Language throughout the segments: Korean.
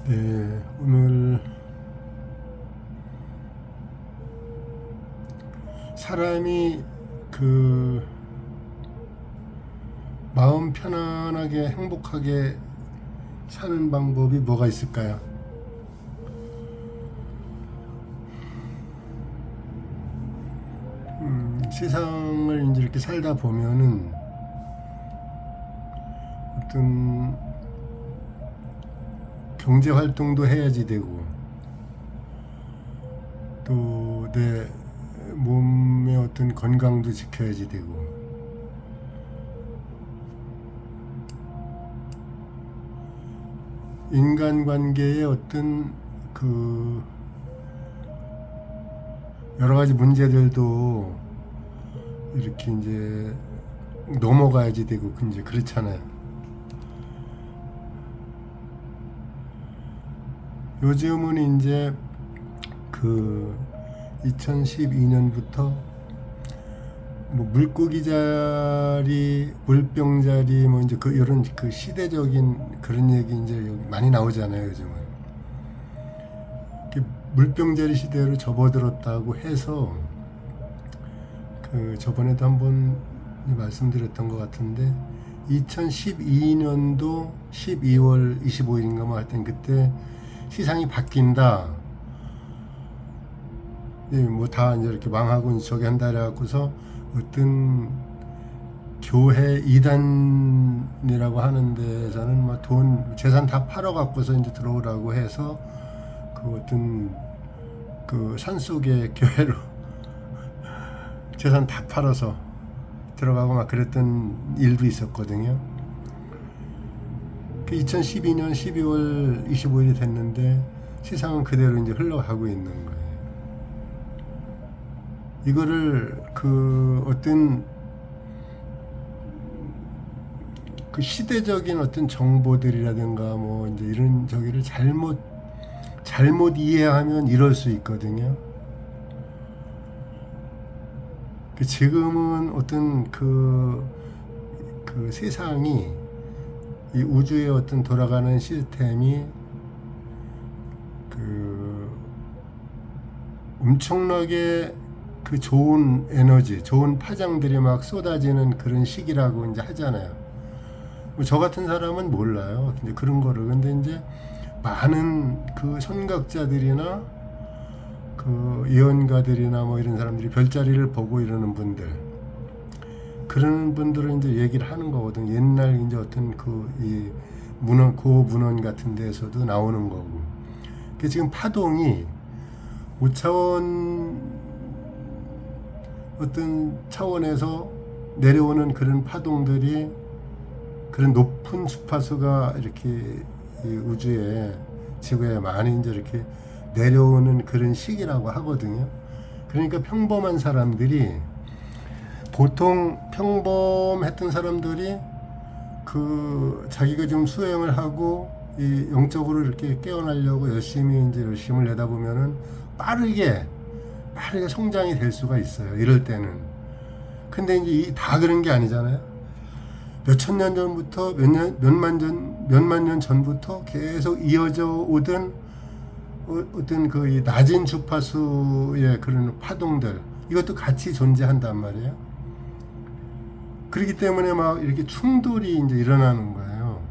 네, 오늘 사람이 그 마음 편안하게 행복하게 사는 방법이 뭐가 있을까요? 세상을 이제 이렇게 살다 보면은 어떤 경제 활동도 해야지 되고 또 내 몸의 어떤 건강도 지켜야지 되고 인간관계의 어떤 그 여러 가지 문제들도 이렇게 이제 넘어가야지 되고 이제 그렇잖아요. 요즘은 이제 그 2012년부터 뭐 물고기 자리, 물병 자리, 뭐 이제 그 이런 그 시대적인 그런 얘기 이제 여기 많이 나오잖아요, 요즘은. 물병 자리 시대로 접어들었다고 해서 그 저번에도 한번 말씀드렸던 것 같은데 2012년도 12월 25일인가 뭐 하여튼 그때 시상이 바뀐다. 예, 뭐 다 이제 이렇게 망하고 이제 저기 한다 그래갖고서 어떤 교회 이단이라고 하는 데서는 뭐 돈 재산 다 팔아갖고서 이제 들어오라고 해서 그 어떤 그 산속의 교회로 재산 다 팔아서 들어가고 막 그랬던 일도 있었거든요. 그 2012년 12월 25일이 됐는데 세상은 그대로 이제 흘러가고 있는 거예요. 이거를 그 어떤 그 시대적인 어떤 정보들이라든가 뭐 이제 이런 저기를 잘못 이해하면 이럴 수 있거든요. 지금은 어떤 그 세상이 이 우주의 어떤 돌아가는 시스템이 그 엄청나게 그 좋은 에너지, 좋은 파장들이 막 쏟아지는 그런 시기라고 이제 하잖아요. 저 같은 사람은 몰라요. 이제 그런 거를. 근데 이제 많은 그 선각자들이나 그 예언가들이나 뭐 이런 사람들이 별자리를 보고 이러는 분들, 그런 분들은 이제 얘기를 하는 거거든. 옛날 이제 어떤 그 이 문헌, 고문헌 같은 데서도 나오는 거고. 지금 파동이 5차원 어떤 차원에서 내려오는 그런 파동들이 그런 높은 주파수가 이렇게 이 우주에 지구에 많이 이제 이렇게 내려오는 그런 시기라고 하거든요. 그러니까 평범한 사람들이 보통 평범했던 사람들이 그 자기가 좀 수행을 하고 이 영적으로 이렇게 깨어나려고 열심히 이제 열심을 내다 보면은 빠르게 성장이 될 수가 있어요. 이럴 때는. 근데 이제 다 그런 게 아니잖아요. 몇천 년 전부터 몇만 년 전부터 계속 이어져 오던 어떤 그 낮은 주파수의 그런 파동들, 이것도 같이 존재한단 말이에요. 그렇기 때문에 막 이렇게 충돌이 이제 일어나는 거예요.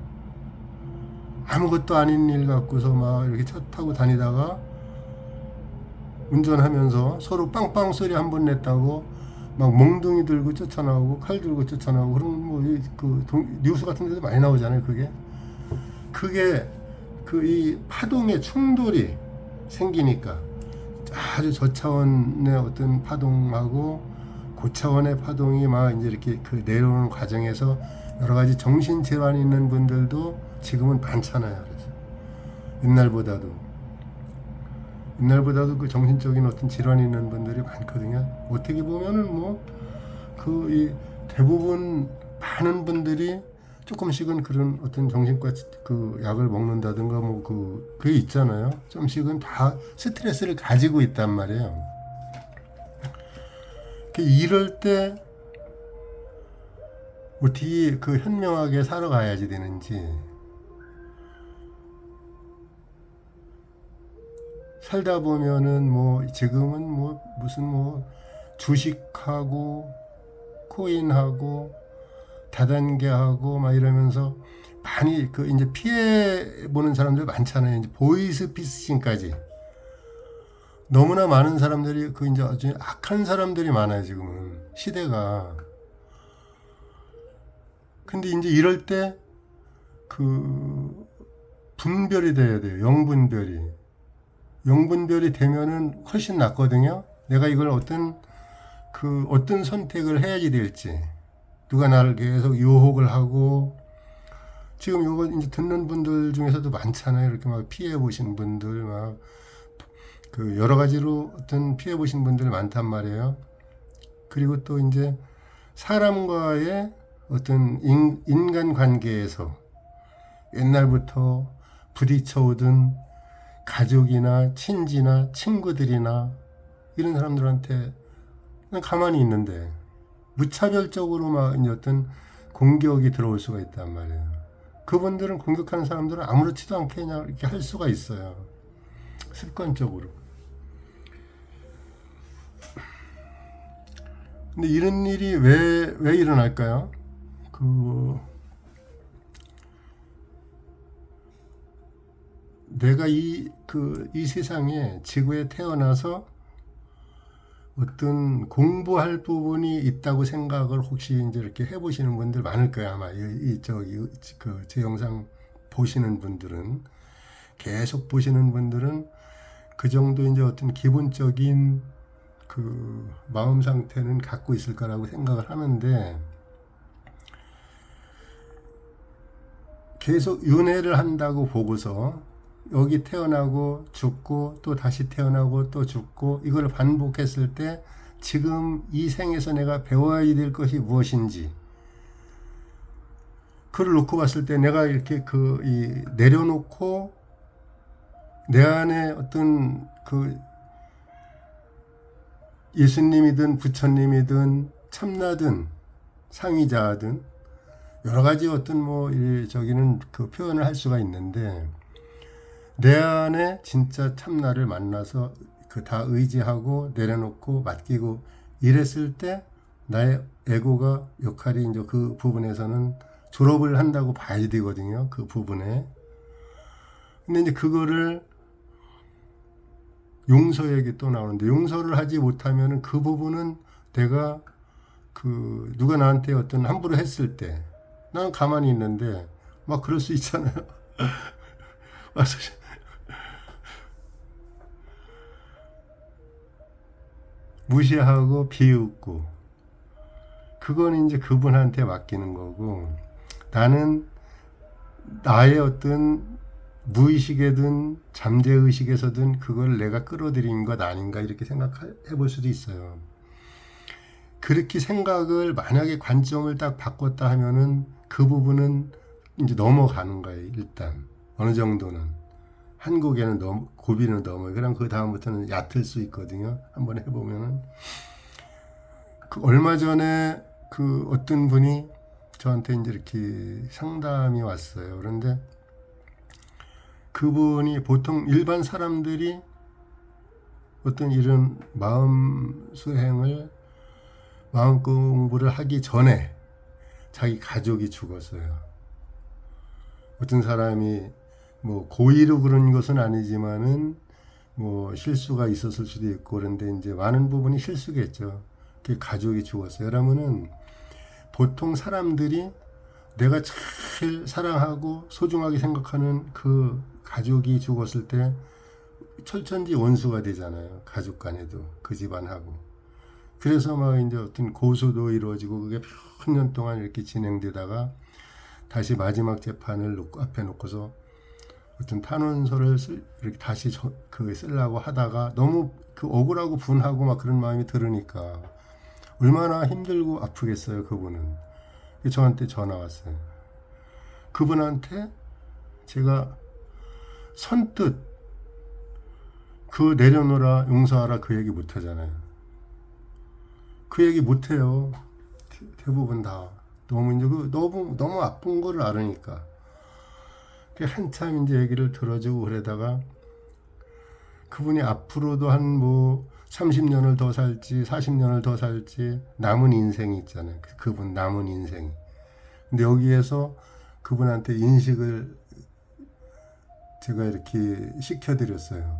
아무것도 아닌 일 갖고서 막 이렇게 차 타고 다니다가 운전하면서 서로 빵빵 소리 한 번 냈다고 막 몽둥이 들고 쫓아나오고 칼 들고 쫓아나오고 그런 뭐그 뉴스 같은 데도 많이 나오잖아요. 그게 그 이 파동의 충돌이 생기니까 아주 저차원의 어떤 파동하고 고차원의 파동이 막 이제 이렇게 그 내려오는 과정에서 여러 가지 정신 질환이 있는 분들도 지금은 많잖아요. 그래서 옛날보다도 그 정신적인 어떤 질환이 있는 분들이 많거든요. 어떻게 보면은 뭐 그 이 대부분 많은 분들이 조금씩은 그런 어떤 정신과 그 약을 먹는다든가 뭐 그게 있잖아요. 좀씩은 다 스트레스를 가지고 있단 말이에요. 이럴 때 어떻게 그 현명하게 살아가야지 되는지, 살다 보면은 뭐 지금은 뭐 무슨 뭐 주식하고 코인하고 다단계하고 막 이러면서 많이 그 이제 피해 보는 사람들 많잖아요. 이제 보이스피싱까지 너무나 많은 사람들이 그 이제 아주 악한 사람들이 많아요. 지금은 시대가. 근데 이제 이럴 때 그 분별이 돼야 돼요. 영분별이 되면은 훨씬 낫거든요. 내가 이걸 어떤 선택을 해야지 될지. 누가 나를 계속 유혹을 하고, 지금 이거 이제 듣는 분들 중에서도 많잖아요. 이렇게 막 피해 보신 분들, 막 그 여러 가지로 어떤 피해 보신 분들 많단 말이에요. 그리고 또 이제 사람과의 어떤 인간 관계에서 옛날부터 부딪혀오던 가족이나 친지나 친구들이나 이런 사람들한테 그냥 가만히 있는데 무차별적으로 막 이제 어떤 공격이 들어올 수가 있단 말이에요. 그분들은 공격하는 사람들은 아무렇지도 않게 그냥 이렇게 할 수가 있어요. 습관적으로. 근데 이런 일이 왜 일어날까요? 내가 이 세상에 지구에 태어나서 어떤 공부할 부분이 있다고 생각을 혹시 이제 이렇게 해보시는 분들 많을 거야. 아마 제 영상 보시는 분들은, 계속 보시는 분들은 그 정도 이제 어떤 기본적인 그 마음 상태는 갖고 있을 거라고 생각을 하는데, 계속 윤회를 한다고 보고서 여기 태어나고 죽고 또 다시 태어나고 또 죽고 이걸 반복했을 때 지금 이 생에서 내가 배워야 될 것이 무엇인지, 그걸 놓고 봤을 때 내가 이렇게 내려놓고 내 안에 어떤 예수님이든 부처님이든 참나든 상의자든 여러 가지 어떤 저기는 그 표현을 할 수가 있는데, 내 안에 진짜 참나를 만나서 다 의지하고 내려놓고 맡기고 이랬을 때 나의 에고가 역할이 이제 그 부분에서는 졸업을 한다고 봐야 되거든요. 그 부분에. 근데 이제 그거를 용서 얘기 또 나오는데, 용서를 하지 못하면 그 부분은 내가 누가 나한테 어떤 함부로 했을 때 나는 가만히 있는데 막 그럴 수 있잖아요. 와서 무시하고 비웃고, 그건 이제 그분한테 맡기는 거고, 나는 나의 어떤 무의식에든 잠재의식에서든 그걸 내가 끌어들인 것 아닌가 이렇게 생각해 볼 수도 있어요. 그렇게 생각을 만약에 관점을 딱 바꿨다 하면은 그 부분은 이제 넘어가는 거예요. 일단 어느 정도는 한국에는 고비는 넘어요. 그럼 그 다음부터는 얕을 수 있거든요. 한번 해보면은. 얼마 전에 어떤 분이 저한테 이제 이렇게 상담이 왔어요. 그런데 그분이 보통 일반 사람들이 어떤 이런 마음 공부를 하기 전에 자기 가족이 죽었어요. 어떤 사람이 고의로 그런 것은 아니지만은 실수가 있었을 수도 있고, 그런데 이제 많은 부분이 실수겠죠. 그 가족이 죽었어요. 그러면은 보통 사람들이 내가 제일 사랑하고 소중하게 생각하는 그 가족이 죽었을 때 철천지 원수가 되잖아요. 가족 간에도, 그 집안하고. 그래서 막 이제 어떤 고소도 이루어지고 그게 몇 년 동안 이렇게 진행되다가 다시 마지막 재판을 앞에 놓고서 어떤 탄원서를 이렇게 다시 쓰려고 하다가 너무 억울하고 분하고 막 그런 마음이 들으니까 얼마나 힘들고 아프겠어요. 그분은. 저한테 전화 왔어요. 그분한테 제가 선뜻 내려놓으라, 용서하라 그 얘기 못 하잖아요. 그 얘기 못 해요. 대부분 다. 너무 이제 너무 아픈 거를 알으니까. 한참 이제 얘기를 들어주고 그러다가 그분이 앞으로도 한 뭐 30년을 더 살지 40년을 더 살지 남은 인생이 있잖아요. 그분 남은 인생이. 근데 여기에서 그분한테 인식을 제가 이렇게 시켜드렸어요.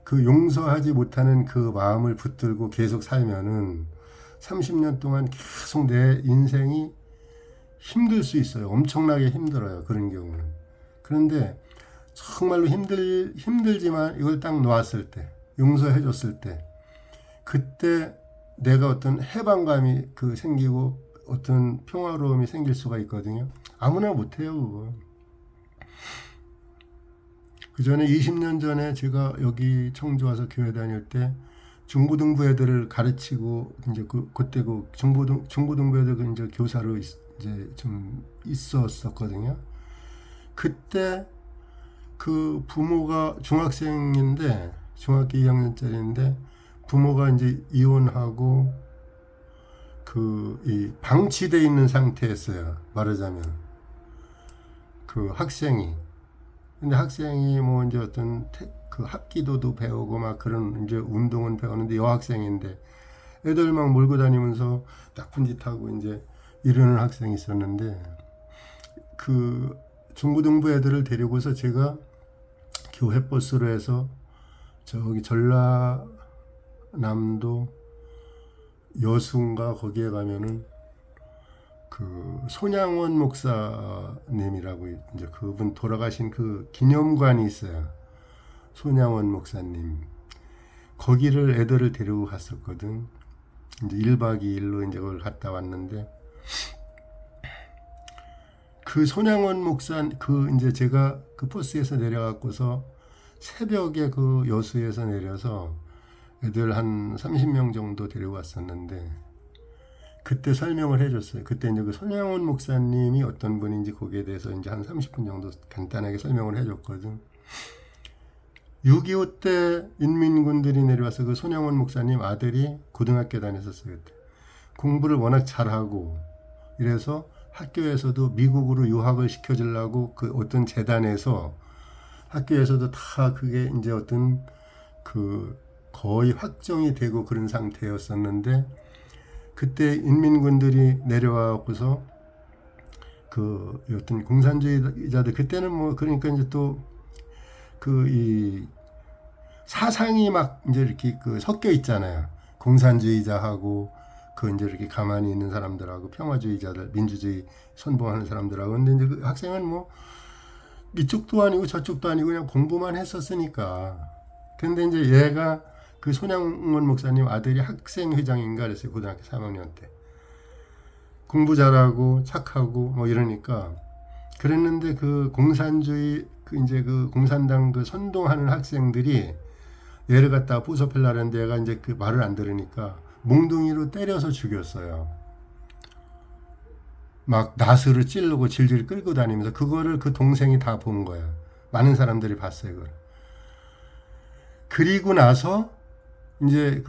그 용서하지 못하는 그 마음을 붙들고 계속 살면은 30년 동안 계속 내 인생이 힘들 수 있어요. 엄청나게 힘들어요. 그런 경우는. 그런데 정말로 힘들지만 이걸 딱 놓았을 때, 용서해 줬을 때, 그때 내가 어떤 해방감이 생기고 어떤 평화로움이 생길 수가 있거든요. 아무나 못해요, 그거. 그 전에 20년 전에 제가 여기 청주 와서 교회 다닐 때 중고등부 애들을 가르치고 이제 그때 중고등부 애들 이제 교사로 이제 좀 있었었거든요. 그때 그 부모가 중학생인데 중학교 2학년짜리인데 부모가 이제 이혼하고 이 방치돼 있는 상태였어요. 말하자면 그 학생이. 근데 학생이 뭐 이제 어떤 그 합기도도 배우고 막 그런 이제 운동은 배우는데 여학생인데 애들 막 몰고 다니면서 나쁜 짓 하고 이제 이러는 학생이 있었는데 그 중고등부 애들을 데리고서 제가 교회 버스로 해서 저기 전라남도 여수인가 거기에 가면은 그 손양원 목사님이라고 이제 그분 돌아가신 그 기념관이 있어요. 손양원 목사님. 거기를 애들을 데리고 갔었거든. 이제 1박 2일로 이제 그걸 갔다 왔는데 그 손양원 목사 이제 제가 그 버스에서 내려갖고서 새벽에 그 여수에서 내려서 애들 한 30명 정도 데리고 왔었는데 그때 설명을 해줬어요. 그때 이제 그 손양원 목사님이 어떤 분인지 거기에 대해서 이제 한 30분 정도 간단하게 설명을 해줬거든. 6.25 때 인민군들이 내려와서 그 손양원 목사님 아들이 고등학교 다녔었어요. 그때. 공부를 워낙 잘하고 이래서 학교에서도 미국으로 유학을 시켜주려고 그 어떤 재단에서 학교에서도 다 그게 이제 어떤 거의 확정이 되고 그런 상태였었는데 그때 인민군들이 내려와서 어떤 공산주의자들 그때는 뭐 그러니까 이제 또 이 사상이 막 이제 이렇게 섞여 있잖아요. 공산주의자하고 이제 이렇게 가만히 있는 사람들하고 평화주의자들, 민주주의 선봉하는 사람들하고. 근데 이제 그 학생은 뭐 이쪽도 아니고 저쪽도 아니고 그냥 공부만 했었으니까. 근데 이제 얘가 그 손양원 목사님 아들이 학생회장인가 그랬어요. 고등학교 3학년 때. 공부 잘하고 착하고 뭐 이러니까. 그랬는데 그 공산주의 이제 그 공산당 선동하는 학생들이 얘를 갖다가 부숴펠라는데 얘가 이제 그 말을 안 들으니까 몽둥이로 때려서 죽였어요. 막 나스를 찌르고 질질 끌고 다니면서 그거를 그 동생이 다 본 거야. 많은 사람들이 봤어요, 그걸. 그리고 나서 이제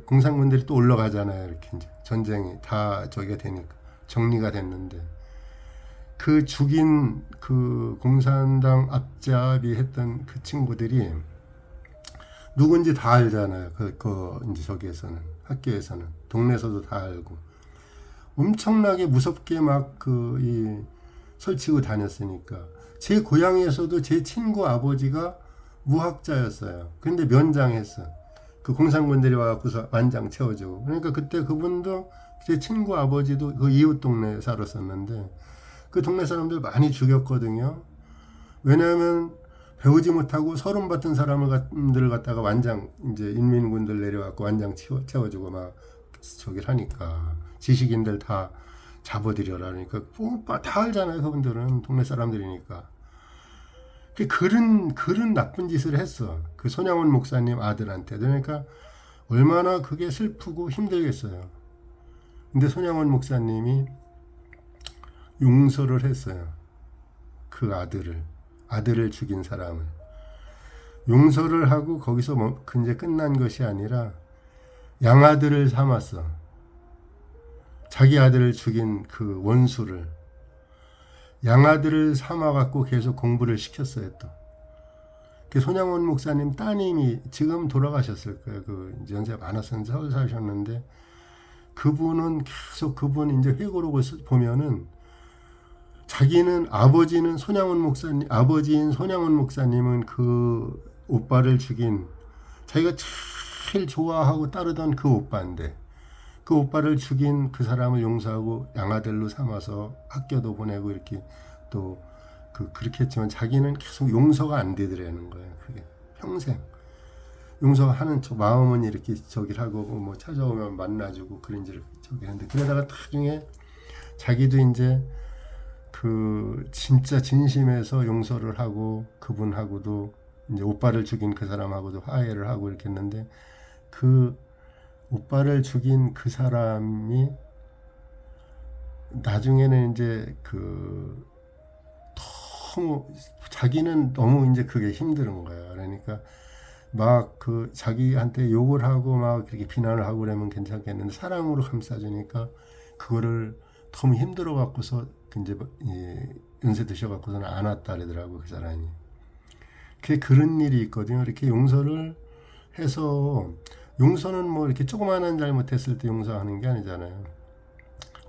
공산군들이 또 올라가잖아요. 이렇게 이제 전쟁이 다 저기가 되니까 정리가 됐는데 그 죽인 그 공산당 앞잡이 했던 그 친구들이 누군지 다 알잖아요. 이제 저기에서는 학교에서는 동네에서도 다 알고 엄청나게 무섭게 막 설치고 다녔으니까 제 고향에서도 제 친구 아버지가 무학자였어요. 근데 면장했어. 그 공산군들이 와갖고서 만장 채워주고. 그러니까 그때 그분도 제 친구 아버지도 그 이웃 동네에 살았었는데 그 동네 사람들 많이 죽였거든요. 왜냐하면 배우지 못하고 서름 받은 사람들을 갖다가 완장 이제 인민군들 내려갖고 완장 채워주고 막 저기를 하니까 지식인들 다 잡아들여라 그러니까 다 알잖아요. 그분들은 동네 사람들이니까. 그런 나쁜 짓을 했어. 그 손양원 목사님 아들한테. 그러니까 얼마나 그게 슬프고 힘들겠어요. 근데 손양원 목사님이 용서를 했어요. 그 아들을 죽인 사람을. 용서를 하고 거기서 이제 끝난 것이 아니라 양아들을 삼았어. 자기 아들을 죽인 그 원수를. 양아들을 삼아갖고 계속 공부를 시켰어요, 또. 그 손양원 목사님 따님이 지금 돌아가셨을 거예요. 그 이제 연세가 많았었는데 서울 사셨는데 그분은 계속 그분 이제 회고록을 보면은 자기는 아버지는 손양원 목사님 아버지인 손양원 목사님은 그 오빠를 죽인 자기가 제일 좋아하고 따르던 그 오빠인데 그 오빠를 죽인 그 사람을 용서하고 양아들로 삼아서 학교도 보내고 이렇게 또 그렇게 했지만 자기는 계속 용서가 안 되더라는 거예요. 그게 평생 용서가 하는 척 마음은 이렇게 저기를 하고 뭐 찾아오면 만나주고 그런지 저기 하는데 그러다가 나중에 자기도 이제 그 진짜 진심에서 용서를 하고 그분하고도 이제 오빠를 죽인 그 사람하고도 화해를 하고 이렇게 했는데 그 오빠를 죽인 그 사람이 나중에는 이제 그 너무 자기는 너무 이제 그게 힘든 거야. 그러니까 막 그 자기한테 욕을 하고 막 그렇게 비난을 하고 그러면 괜찮겠는데 사랑으로 감싸주니까 그거를 너무 힘들어 갖고서 이제 연세 드셔 갖고서는 안 왔다 그러더라고 그 사람이. 그런 일이 있거든요. 이렇게 용서를 해서 용서는 뭐 이렇게 조그마한 잘못했을 때 용서하는 게 아니잖아요.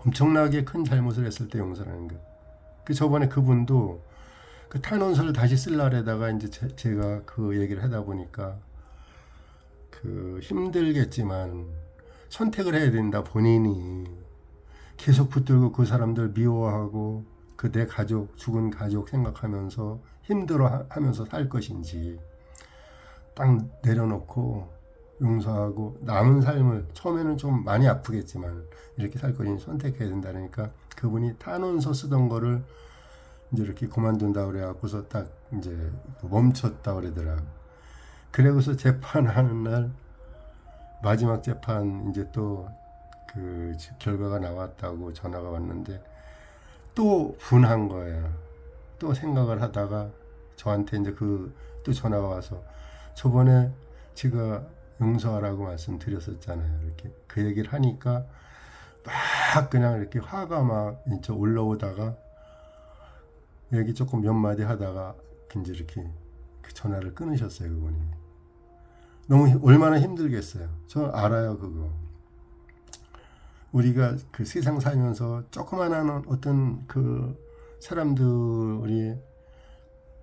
엄청나게 큰 잘못을 했을 때 용서하는 거. 저번에 그분도 그 탄원서를 다시 쓸라에다가 이제 제가 그 얘기를 하다 보니까 그 힘들겠지만 선택을 해야 된다. 본인이 계속 붙들고 그 사람들 미워하고 그 내 가족 죽은 가족 생각하면서 힘들어하면서 살 것인지 딱 내려놓고 용서하고 남은 삶을 처음에는 좀 많이 아프겠지만 이렇게 살 것인지 선택해야 된다니까 그분이 탄원서 쓰던 거를 이제 이렇게 그만둔다 그래갖고서 딱 이제 멈췄다 그러더라. 그래고서 재판하는 날 마지막 재판 이제 또 그 결과가 나왔다고 전화가 왔는데 또 분한 거예요. 또 생각을 하다가 저한테 이제 또 전화가 와서 저번에 제가 용서하라고 말씀드렸었잖아요. 이렇게 그 얘기를 하니까 막 그냥 이렇게 화가 막 이제 올라오다가 얘기 조금 몇 마디 하다가 이제 이렇게 그 전화를 끊으셨어요. 그분이 너무 얼마나 힘들겠어요. 저 알아요 그거. 우리가 그 세상 살면서 조그만한 어떤 그 사람들이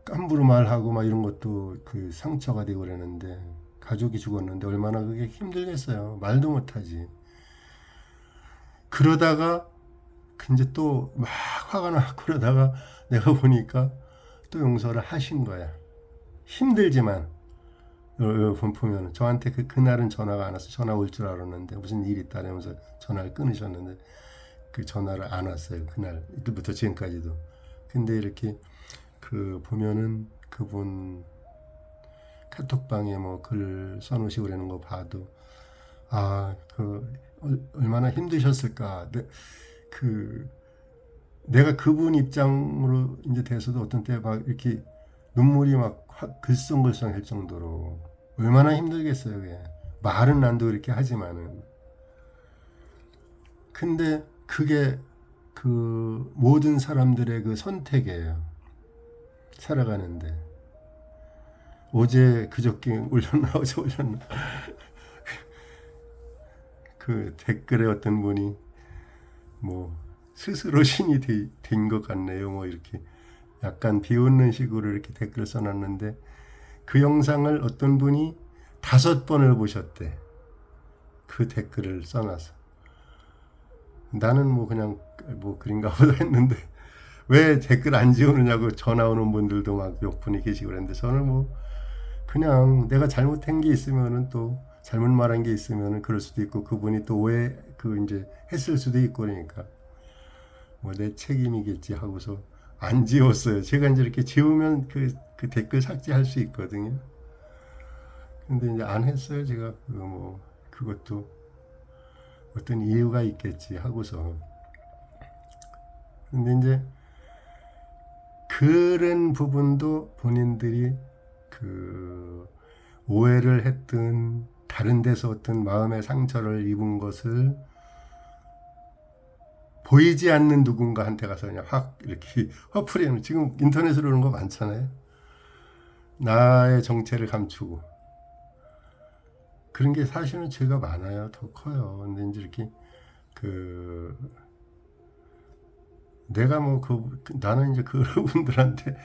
깜부로 말하고 막 이런 것도 그 상처가 되고 그러는데 가족이 죽었는데 얼마나 그게 힘들겠어요. 말도 못하지. 그러다가 이제 또 막 화가 나고 그러다가 내가 보니까 또 용서를 하신 거야. 힘들지만 보면 저한테 그날은 전화가 안 와서 전화 올 줄 알았는데 무슨 일이 있다면서 전화를 끊으셨는데 그 전화를 안 왔어요. 그날 이때부터 지금까지도. 근데 이렇게 그 보면은 그분 카톡방에 뭐 글 써놓으시고 그러는 거 봐도 그 얼마나 힘드셨을까. 내가 그분 입장으로 이제 돼서도 어떤 때 막 이렇게 눈물이 막 글썽글썽 할 정도로 얼마나 힘들겠어요. 그게. 말은 안 되고 이렇게 하지만은. 근데 그게 그 모든 사람들의 그 선택이에요. 살아가는데. 어제 그저께 올렸나 어제 올렸나 그 댓글에 어떤 분이 뭐 스스로 신이 된 것 같네요. 뭐 이렇게 약간 비웃는 식으로 이렇게 댓글을 써놨는데 그 영상을 어떤 분이 5번을 보셨대. 그 댓글을 써놔서. 나는 뭐 그냥 뭐 그린가 보다 했는데 왜 댓글 안 지우느냐고 전화 오는 분들도 막 몇 분이 계시고 그랬는데 저는 뭐 그냥 내가 잘못한 게 있으면은 또 잘못 말한 게 있으면은 그럴 수도 있고 그분이 또 오해 이제 했을 수도 있고 그러니까 뭐 내 책임이겠지 하고서 안 지웠어요. 제가 이제 이렇게 지우면 그 댓글 삭제할 수 있거든요. 근데 이제 안 했어요. 제가 그것도 어떤 이유가 있겠지 하고서. 근데 이제 그런 부분도 본인들이 그 오해를 했든 다른 데서 어떤 마음의 상처를 입은 것을 보이지 않는 누군가한테 가서 그냥 확 이렇게 화풀이하면 지금 인터넷으로 그런 거 많잖아요. 나의 정체를 감추고 그런 게 사실은 죄가 많아요. 더 커요. 근데 이제 이렇게 그 내가 뭐 나는 이제 그분들한테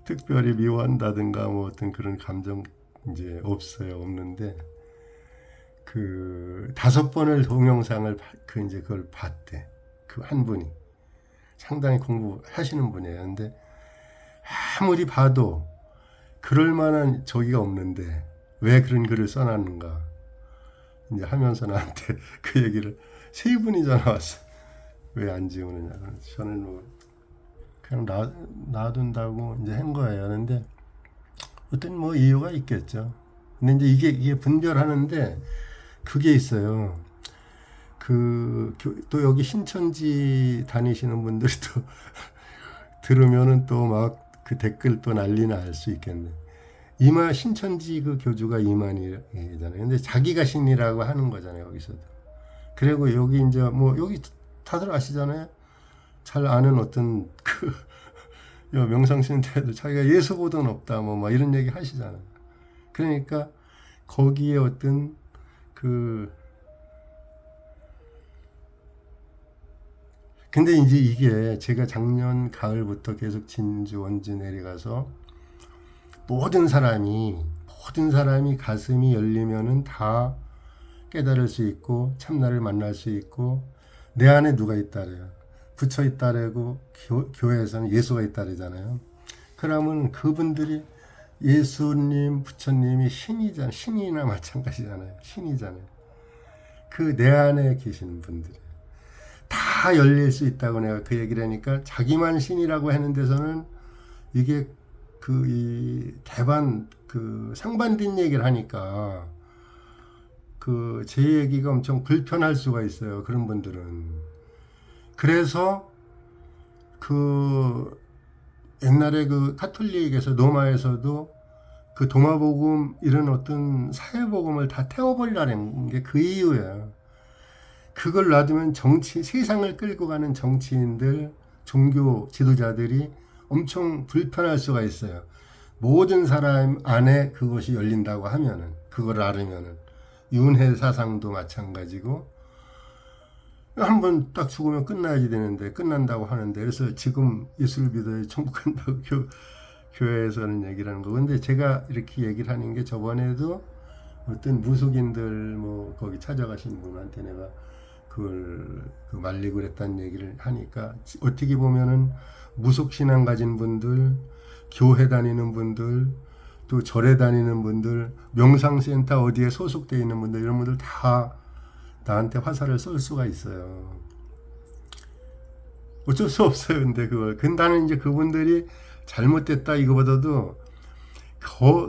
특별히 미워한다든가 뭐 어떤 그런 감정 이제 없는데 그 5번을 동영상을 이제 그걸 봤대. 그 한 분이 상당히 공부하시는 분이에요. 근데 아무리 봐도 그럴 만한 저기가 없는데 왜 그런 글을 써놨는가 이제 하면서 나한테 그 얘기를 3분이 전화 왔어. 왜 안 지우느냐. 저는 뭐 그냥 놔둔다고 이제 한 거예요. 근데 어떤 뭐 이유가 있겠죠. 근데 이제 이게 분별하는데 그게 있어요. 또 여기 신천지 다니시는 분들이 또 들으면은 또 막 그 댓글 또 난리 날 수 있겠네. 신천지 그 교주가 이만희잖아요. 근데 자기가 신이라고 하는 거잖아요, 여기서도. 그리고 여기 이제 뭐 여기 다들 아시잖아요. 잘 아는 어떤 명상신인데도 자기가 예수보다는 없다, 뭐 막 이런 얘기 하시잖아요. 그러니까 거기에 어떤 근데 이제 이게 제가 작년 가을부터 계속 진주 원주 내려가서 모든 사람이 가슴이 열리면은 다 깨달을 수 있고 참나를 만날 수 있고 내 안에 누가 있다래요. 부처 있다래고 교회에서는 예수가 있다래잖아요. 그러면 그분들이 예수님, 부처님이 신이나 마찬가지잖아요. 신이잖아요. 그 내 안에 계시는 분들이 다 열릴 수 있다고 내가 그 얘기를 하니까 자기만 신이라고 하는 데서는 이게 이 대반 상반된 얘기를 하니까 제 얘기가 엄청 불편할 수가 있어요. 그런 분들은. 그래서 옛날에 카톨릭에서 로마에서도 도마복음 이런 어떤 사회복음을 다 태워버리라는 게 그 이유예요. 그걸 놔두면 세상을 끌고 가는 정치인들, 종교 지도자들이 엄청 불편할 수가 있어요. 모든 사람 안에 그것이 열린다고 하면은, 그걸 알으면은, 윤회 사상도 마찬가지고, 한번 딱 죽으면 끝나야지 되는데, 끝난다고 하는데, 그래서 지금 예수를 믿어야 천국 간다고 교회에서는 얘기를 하는 거. 근데 제가 이렇게 얘기를 하는 게 저번에도 어떤 무속인들 거기 찾아가신 분한테 내가 그걸 말리고 그랬다는 얘기를 하니까 어떻게 보면은 무속신앙 가진 분들, 교회 다니는 분들, 또 절에 다니는 분들, 명상센터 어디에 소속되어 있는 분들 이런 분들 다 나한테 화살을 쏠 수가 있어요. 어쩔 수 없어요. 근데 나는 이제 그분들이 잘못됐다 이거보다도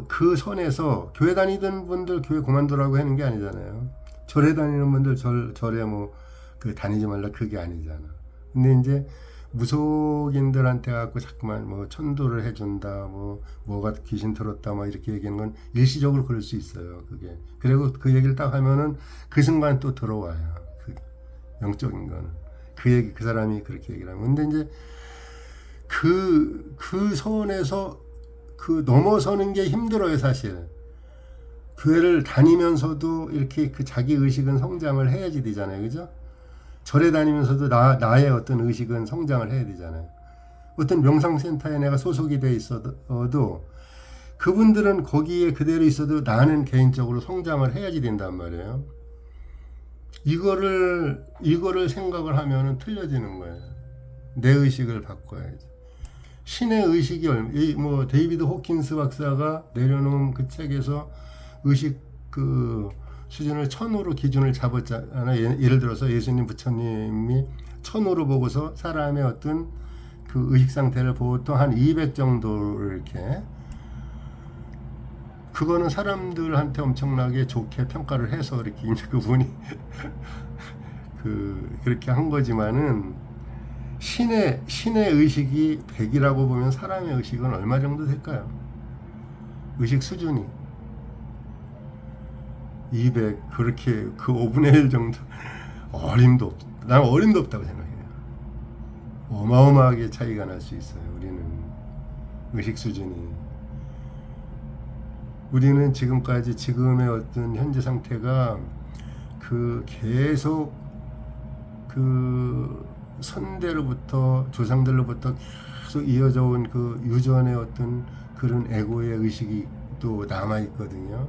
그 선에서 교회 다니던 분들 교회 그만두라고 하는 게 아니잖아요. 절에 다니는 분들 절에 다니지 말라 그게 아니잖아. 근데 이제 무속인들한테 갖고 자꾸만 천도를 해준다, 뭐가 귀신 들었다, 이렇게 얘기하는 건 일시적으로 그럴 수 있어요. 그게. 그리고 그 얘기를 딱 하면은 그 순간 또 들어와요. 영적인 거는. 그 사람이 그렇게 얘기를 하면. 근데 이제 그 선에서 넘어서는 게 힘들어요, 사실. 교회를 다니면서도 이렇게 자기 의식은 성장을 해야지 되잖아요. 그죠? 절에 다니면서도 나의 어떤 의식은 성장을 해야 되잖아요. 어떤 명상센터에 내가 소속이 돼 있어도 그분들은 거기에 그대로 있어도 나는 개인적으로 성장을 해야지 된단 말이에요. 이거를 생각을 하면은 틀려지는 거예요. 내 의식을 바꿔야지. 신의 의식이 데이비드 호킨스 박사가 내려놓은 그 책에서 의식 수준을 1000으로 기준을 잡았잖아요. 예를 들어서 예수님, 부처님이 1000으로 보고서 사람의 어떤 의식 상태를 보통 한 200 정도를 이렇게 그거는 사람들한테 엄청나게 좋게 평가를 해서 이렇게 이제 그분이 그렇게 한 거지만은 신의 의식이 100이라고 보면 사람의 의식은 얼마 정도 될까요? 의식 수준이 200 그렇게 5분의 1 정도 난 어림도 없다고 생각해요. 어마어마하게 차이가 날 수 있어요. 우리는 의식 수준이. 우리는 지금까지 지금의 어떤 현재 상태가 그 계속 그 선대로부터 조상들로부터 계속 이어져 온 그 유전의 어떤 그런 에고의 의식이 또 남아 있거든요.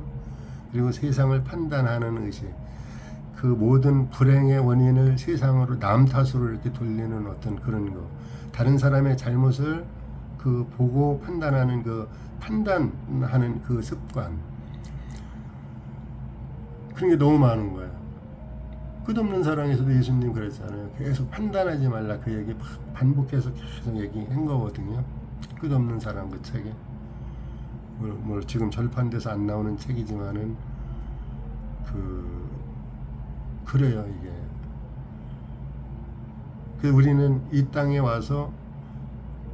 그리고 세상을 판단하는 의식, 그 모든 불행의 원인을 세상으로 남 탓으로 이렇게 돌리는 어떤 그런 거, 다른 사람의 잘못을 그 보고 판단하는 그 판단하는 그 습관, 그런 게 너무 많은 거예요. 끝없는 사랑에서도 예수님 그랬잖아요. 계속 판단하지 말라, 그 얘기 반복해서 계속 얘기한 거거든요. 끝없는 사랑, 그 책에 뭐 지금 절판돼서 안 나오는 책이지만은 그래요 이게. 그 우리는 이 땅에 와서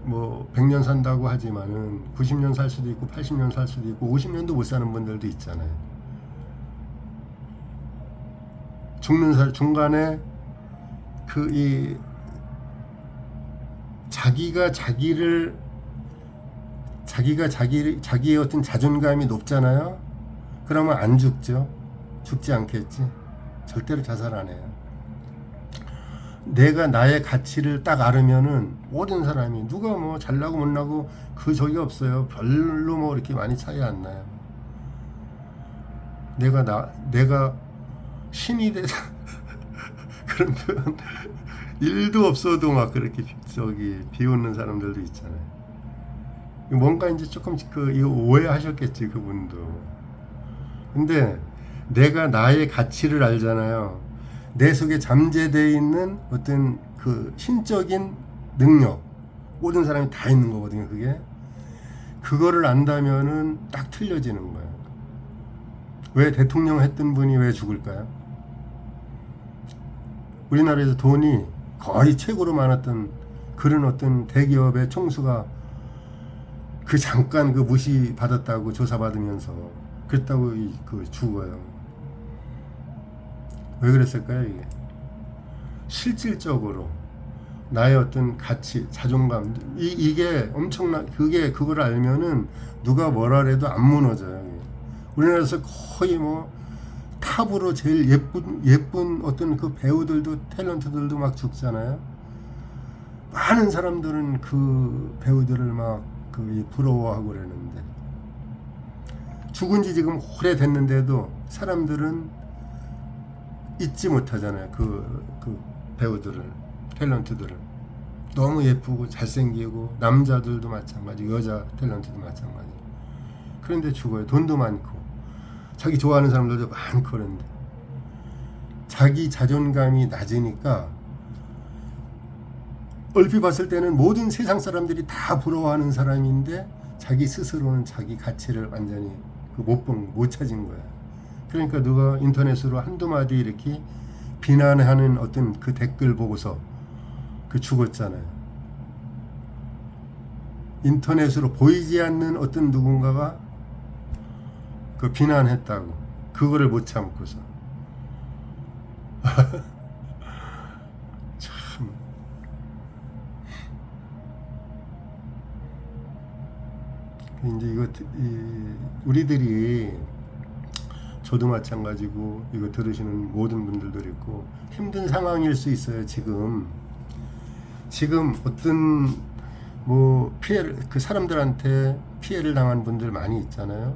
뭐 100년 산다고 하지만은 90년 살 수도 있고 80년 살 수도 있고 50년도 못 사는 분들도 있잖아요. 죽는 살 중간에 자기의 어떤 자존감이 높잖아요. 그러면 안 죽죠. 죽지 않겠지. 절대로 자살 안 해요. 내가 나의 가치를 딱 알으면은 모든 사람이 누가 뭐 잘나고 못나고 그 적이 없어요. 별로 뭐 이렇게 많이 차이 안 나요. 내가 신이 돼서 그런 표현 일도 없어도 막 그렇게 비웃는 사람들도 있잖아요. 뭔가 이제 조금씩 이거 오해하셨겠지, 그분도. 근데 내가 나의 가치를 알잖아요. 내 속에 잠재되어 있는 어떤 그 신적인 능력, 모든 사람이 다 있는 거거든요. 그거를 안다면은 딱 틀려지는 거예요. 왜 대통령 했던 분이 왜 죽을까요? 우리나라에서 돈이 거의 최고로 많았던 그런 어떤 대기업의 총수가 그 잠깐 무시 받았다고 조사받으면서 그랬다고 죽어요. 왜 그랬을까요? 이게 실질적으로 나의 어떤 가치, 자존감, 이게 엄청나. 그걸 알면은 누가 뭐라 해도 안 무너져요. 우리나라에서 거의 뭐 탑으로 제일 예쁜 어떤 그 배우들도 탤런트들도 막 죽잖아요. 많은 사람들은 그 배우들을 막 부러워하고 그러는데, 죽은 지 지금 오래됐는데도 사람들은 잊지 못하잖아요. 그 배우들을, 탤런트들을. 너무 예쁘고 잘생기고, 남자들도 마찬가지, 여자 탤런트도 마찬가지. 그런데 죽어요. 돈도 많고 자기 좋아하는 사람들도 많고. 그런데 자기 자존감이 낮으니까 얼핏 봤을 때는 모든 세상 사람들이 다 부러워하는 사람인데 자기 스스로는 자기 가치를 완전히 못 찾은 거야. 그러니까 누가 인터넷으로 한두 마디 이렇게 비난하는 어떤 그 댓글 보고서 죽었잖아요. 인터넷으로 보이지 않는 어떤 누군가가 비난했다고, 그거를 못 참고서. 참. 이제 우리들이, 저도 마찬가지고 이거 들으시는 모든 분들도 있고 힘든 상황일 수 있어요. 지금 어떤 피해를, 사람들한테 피해를 당한 분들 많이 있잖아요.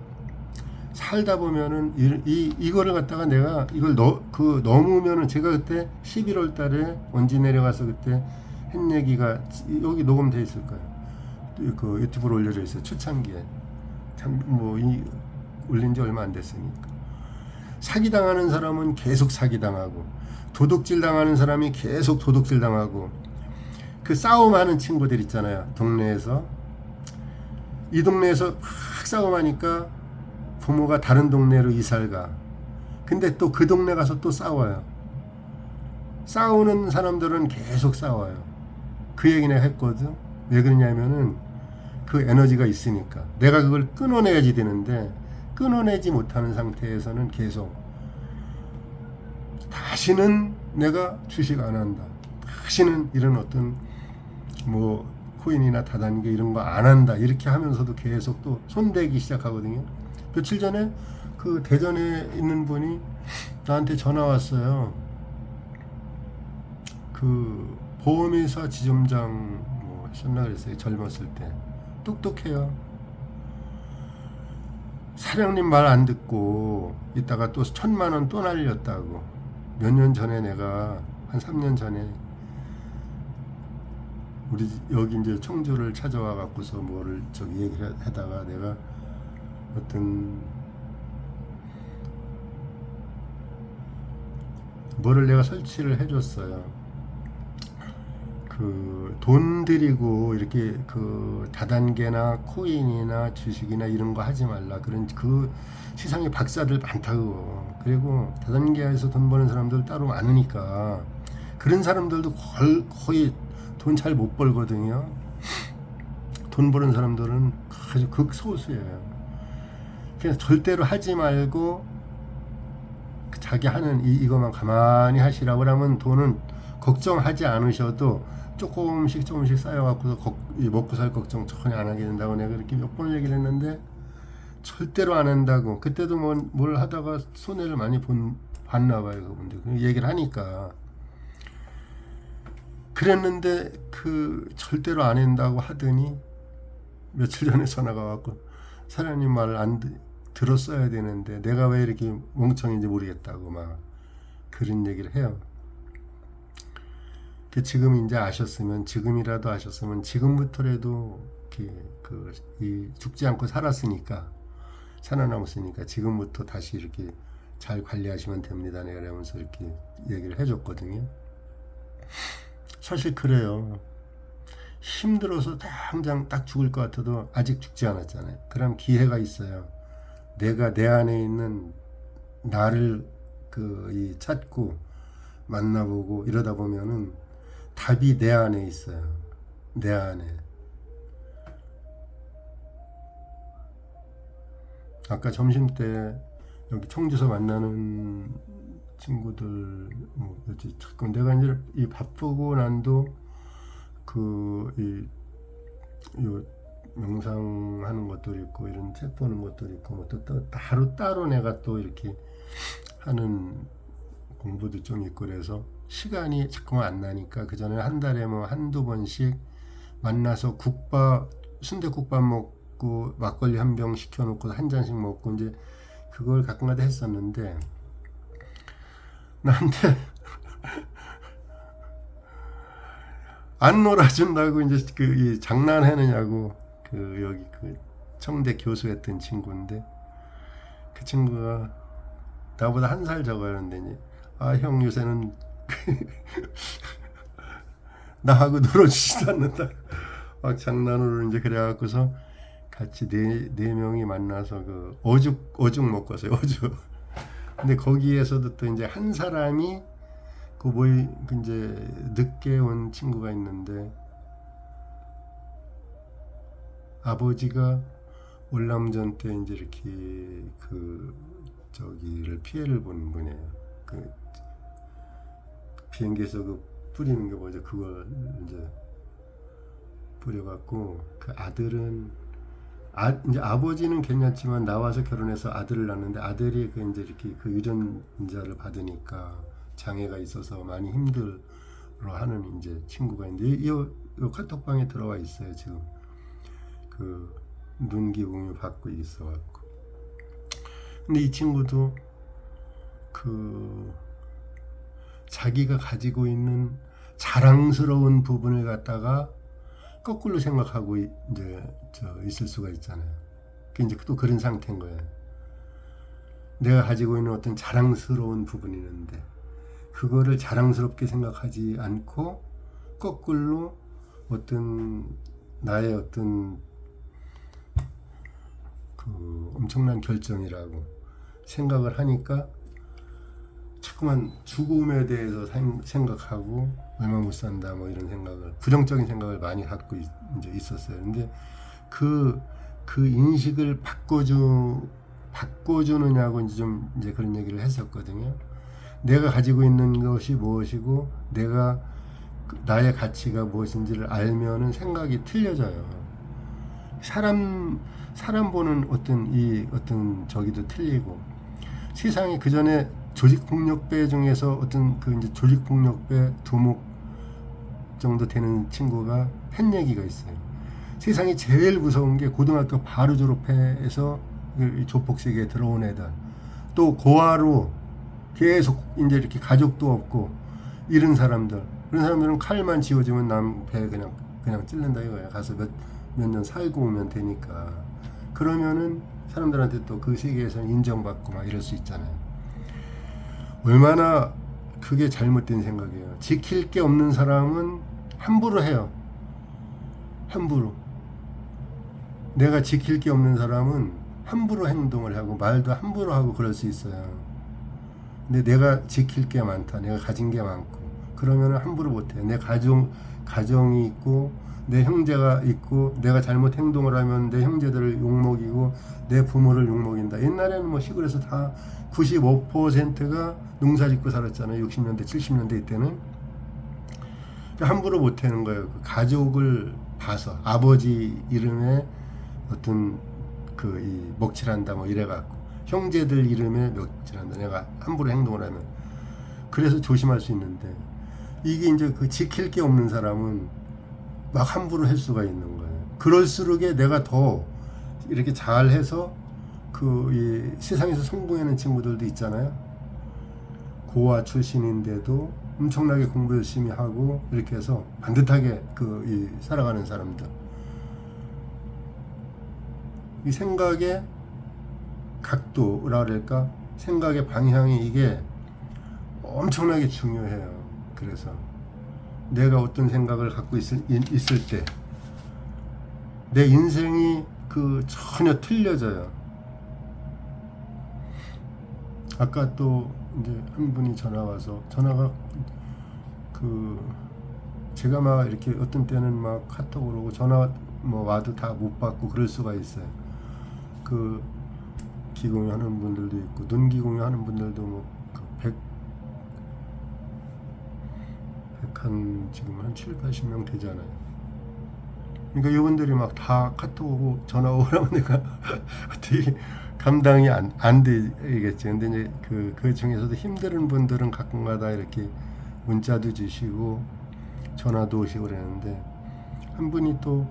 살다 보면은 이거를 갖다가 내가 이걸 넘으면은, 제가 그때 11월 달에 원지 내려가서 그때 한 얘기가 여기 녹음돼 있을 거예요. 유튜브로 올려져 있어요. 초창기에 올린 지 얼마 안 됐으니까. 사기당하는 사람은 계속 사기당하고, 도둑질 당하는 사람이 계속 도둑질 당하고, 싸움하는 친구들 있잖아요. 동네에서. 이 동네에서 막 싸움하니까 부모가 다른 동네로 이사를 가. 근데 또 그 동네 가서 또 싸워요. 싸우는 사람들은 계속 싸워요. 그 얘기 내가 했거든. 왜 그러냐면은 그 에너지가 있으니까. 내가 그걸 끊어내야지 되는데 끊어내지 못하는 상태에서는 계속, 다시는 내가 주식 안 한다, 다시는 이런 어떤 코인이나 다단계 이런 거 안 한다, 이렇게 하면서도 계속 또 손대기 시작하거든요. 며칠 전에 그 대전에 있는 분이 나한테 전화 왔어요. 그 보험회사 지점장 뭐 했었나 그랬어요. 젊었을 때. 똑똑해요. 사장님 말 안 듣고 이따가 또 1,000만 원 또 날렸다고. 몇 년 전에 내가 한 3년 전에 우리 여기 이제 청주를 찾아와 갖고서 뭐를 저기 얘기를 하다가 내가 어떤 뭐를 내가 설치를 해줬어요. 그 돈 들이고 이렇게 그 다단계나 코인이나 주식이나 이런 거 하지 말라. 그런 그 시상에 박사들 많다고. 그리고 다단계에서 돈 버는 사람들 따로 많으니까 그런 사람들도 거의 돈 잘 못 벌거든요. 돈 버는 사람들은 아주 극소수예요. 그래서 절대로 하지 말고 자기 하는 이것만 가만히 하시라고 하면 돈은 걱정하지 않으셔도 조금씩 쌓여갖고서 먹고 살 걱정 전혀 안 하게 된다고 내가 그렇게 몇 번 얘기를 했는데 절대로 안 한다고. 그때도 뭘 하다가 손해를 많이 봤나 봐요, 그분들. 그 얘기를 하니까. 그랬는데 그 절대로 안 한다고 하더니 며칠 전에 전화가 왔고 사장님 말을 안 들었어야 되는데 내가 왜 이렇게 멍청인지 모르겠다고 막 그런 얘기를 해요. 지금 이제 아셨으면, 지금이라도 아셨으면, 지금부터라도 죽지 않고 살았으니까, 살아남았으니까 지금부터 다시 이렇게 잘 관리하시면 됩니다. 내가 이러면서 이렇게 얘기를 해줬거든요. 사실 그래요. 힘들어서 당장 딱 죽을 것 같아도 아직 죽지 않았잖아요. 그럼 기회가 있어요. 내가 내 안에 있는 나를 찾고 만나보고 이러다 보면은 답이 내 안에 있어요. 내 안에. 아까 점심때 여기 청주서 만나는 친구들 자꾸 내가 이제 바쁘고 난도 명상하는 것도 있고 이런 책 보는 것도 있고 뭐 또 따로 내가 또 이렇게 하는 공부도 좀 있고 그래서 시간이 자꾸만 안 나니까 그 전에 한 달에 뭐 한두 번씩 만나서 순댓국밥 먹고 막걸리 한 병 시켜놓고 한 잔씩 먹고 이제 그걸 가끔가다 했었는데 나한테 안 놀아준다고 이제 장난하느냐고 여기 청대 교수했던 친구인데 그 친구가 나보다 한 살 적어요. 근데 형 요새는 나하고 놀아주지도 않는다. 막 장난으로 이제 그래갖고서 같이 네 명이 만나서 어죽 먹고 왔어요. 어죽. 근데 거기에서도 또 이제 한 사람이 이제 늦게 온 친구가 있는데 아버지가 월남전 때 이제 이렇게 피해를 본 분이에요. 비행기에서 뿌리는 게 뭐죠? 그걸 이제 뿌려갖고 아들은 이제 아버지는 괜찮지만 나와서 결혼해서 아들을 낳는데 아들이 이제 이렇게 유전자를 받으니까 장애가 있어서 많이 힘들어하는 이제 친구가 있는데 이 카톡방에 들어와 있어요. 지금 눈기공유 받고 있어갖고. 근데 이 친구도 자기가 가지고 있는 자랑스러운 부분을 갖다가 거꾸로 생각하고 이제 있을 수가 있잖아요. 이제 또 그런 상태인 거예요. 내가 가지고 있는 어떤 자랑스러운 부분이 있는데 그거를 자랑스럽게 생각하지 않고 거꾸로 나의 엄청난 결정이라고 생각을 하니까 자꾸만 죽음에 대해서 생각하고 얼마 못 산다 뭐 이런 부정적인 생각을 많이 갖고 이제 있었어요. 근데 그 인식을 바꿔주느냐고 이제 그런 얘기를 했었거든요. 내가 가지고 있는 것이 무엇이고 나의 가치가 무엇인지를 알면은 생각이 틀려져요. 사람 보는 어떤 저기도 틀리고, 세상에 그 전에 조직폭력배 중에서 어떤 그 이제 조직폭력배 두목 정도 되는 친구가 한 얘기가 있어요. 세상에 제일 무서운 게 고등학교 바로 졸업해서 조폭 세계에 들어온 애들, 또 고아로 계속 이제 이렇게 가족도 없고 이런 사람들, 그런 사람들은 칼만 쥐어주면 남 배 그냥 찔른다 이거야. 가서 몇 년 살고 오면 되니까. 그러면은 사람들한테 또 그 세계에서는 인정받고 막 이럴 수 있잖아요. 얼마나 그게 잘못된 생각이에요. 지킬 게 없는 사람은 함부로 해요. 함부로. 내가 지킬 게 없는 사람은 함부로 행동을 하고 말도 함부로 하고 그럴 수 있어요. 근데 내가 지킬 게 많다, 내가 가진 게 많고 그러면 함부로 못해. 내 가정이 있고 내 형제가 있고 내가 잘못 행동을 하면 내 형제들을 욕먹이고 내 부모를 욕먹인다. 옛날에는 뭐 시골에서 다 95%가 농사 짓고 살았잖아요. 60년대 70년대 이때는. 함부로 못하는 거예요. 가족을 봐서 아버지 이름에 어떤 이 먹칠한다 뭐 이래갖고 형제들 이름에 먹칠한다. 내가 함부로 행동을 하면. 그래서 조심할 수 있는데, 이게 이제 그 지킬 게 없는 사람은 막 함부로 할 수가 있는 거예요. 그럴수록에 내가 더 이렇게 잘해서 이 세상에서 성공하는 친구들도 있잖아요. 고아 출신인데도 엄청나게 공부 열심히 하고 이렇게 해서 반듯하게 살아가는 사람들. 이 생각의 각도라 그럴까? 생각의 방향이 이게 엄청나게 중요해요. 그래서 내가 어떤 생각을 갖고 있을 때 내 인생이 전혀 틀려져요. 아까 또 이제 한 분이 전화가 제가 막 이렇게 어떤 때는 막 카톡으로 오고 전화 뭐 와도 다 못 받고 그럴 수가 있어요. 기공유 하는 분들도 있고 눈기공유 하는 분들도 뭐 지금 한 7, 80명 되잖아요. 그러니까 이분들이 막 다 카톡 오고 전화 오라면 내가 어떻게 감당이 안 되겠지. 근데 이제 그 중에서도 힘든 분들은 가끔가다 이렇게 문자도 주시고 전화도 오시고 그랬는데, 한 분이 또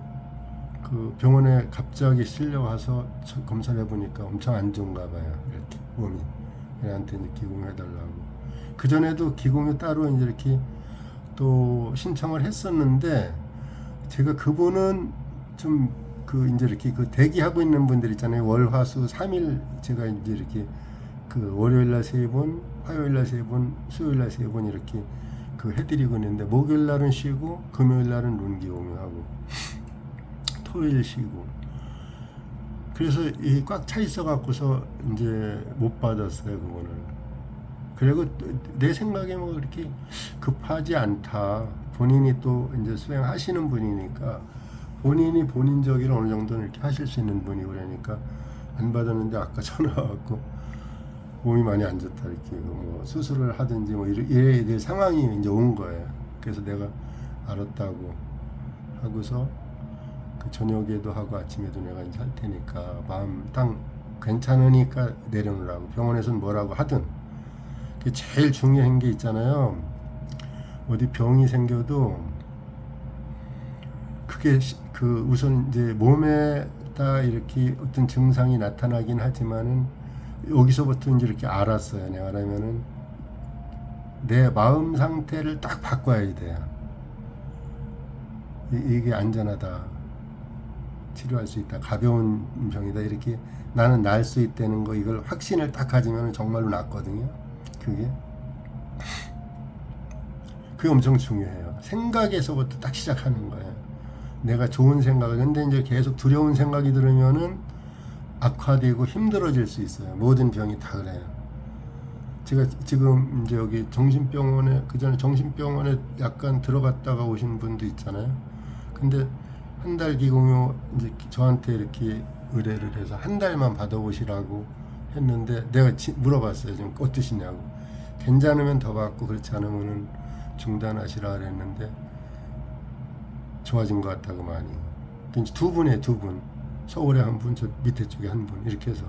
병원에 갑자기 실려와서 검사를 해보니까 엄청 안 좋은가 봐요. 이렇게 몸이. 얘한테 이제 기공유 해달라고. 그 전에도 기공유 따로 이제 이렇게 또 신청을 했었는데, 제가 그분은 좀 이제 이렇게 대기하고 있는 분들 있잖아요. 월, 화, 수 3일 제가 이제 이렇게 월요일 날 3번, 화요일 날 3번, 수요일 날 3번 이렇게 해드리고 있는데, 목요일 날은 쉬고 금요일 날은 눈기공유하고 토요일 쉬고. 그래서 꽉 차 있어 갖고서 이제 못 받았어요, 그거는. 그리고 내 생각에 뭐 이렇게 급하지 않다. 본인이 또 이제 수행하시는 분이니까 본인이 본인 저기를 어느 정도는 이렇게 하실 수 있는 분이고 그러니까 안 받았는데, 아까 전화 왔고 몸이 많이 안 좋다 이렇게 뭐 수술을 하든지 뭐 이래야 될 상황이 이제 온 거예요. 그래서 내가 알았다고 하고서 저녁에도 하고 아침에도 내가 이제 할 테니까 마음 딱 괜찮으니까 내려놓으라고. 병원에서는 뭐라고 하든. 제일 중요한 게 있잖아요. 어디 병이 생겨도 그게 우선 이제 몸에다 이렇게 어떤 증상이 나타나긴 하지만은 여기서부터 이제 이렇게 알았어요. 내가 그러면은 내 마음 상태를 딱 바꿔야 돼요. 이게 안전하다. 치료할 수 있다. 가벼운 병이다. 이렇게 나는 날 수 있다는 거, 이걸 확신을 딱 가지면 정말로 낫거든요. 그게 엄청 중요해요. 생각에서부터 딱 시작하는 거예요. 내가 좋은 생각을, 근데 이제 계속 두려운 생각이 들으면은 악화되고 힘들어질 수 있어요. 모든 병이 다 그래요. 제가 지금 이제 여기 정신병원에, 그 전에 정신병원에 약간 들어갔다가 오신 분도 있잖아요. 근데 한 달 기공유 이제 저한테 이렇게 의뢰를 해서 한 달만 받아보시라고 했는데, 내가 물어봤어요. 지금 어떠시냐고. 괜찮으면 더 받고 그렇지 않으면은 중단하시라 그랬는데 좋아진 것 같다고 많이. 이제 두 분. 서울에 한 분, 저 밑에 쪽에 한 분, 이렇게 해서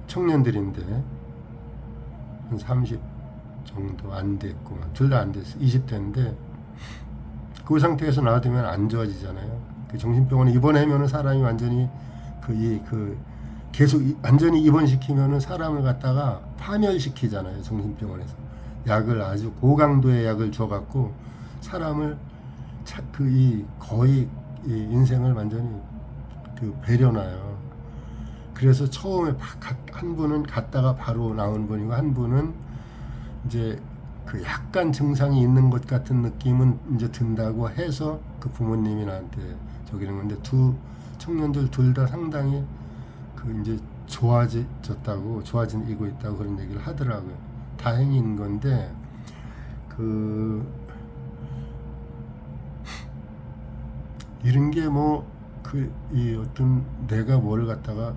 청년들인데 한 30 정도 안 됐고, 둘 다 안 됐어. 20대인데 그 상태에서 놔두면 안 좋아지잖아요. 그 정신병원에 입원하면은 사람이 완전히 계속 완전히 입원시키면은 사람을 갖다가 파멸시키잖아요. 정신병원에서 약을 아주 고강도의 약을 줘갖고 사람을 거의 이 인생을 완전히 배려놔요. 그래서 처음에 한 분은 갔다가 바로 나온 분이고, 한 분은 이제 그 약간 증상이 있는 것 같은 느낌은 이제 든다고 해서 그 부모님이 나한테 저기는 건데, 두 청년들 둘 다 상당히 이제 좋아지고 있다고 그런 얘기를 하더라고요. 다행인 건데, 이런 게 이 어떤 내가 뭘 갖다가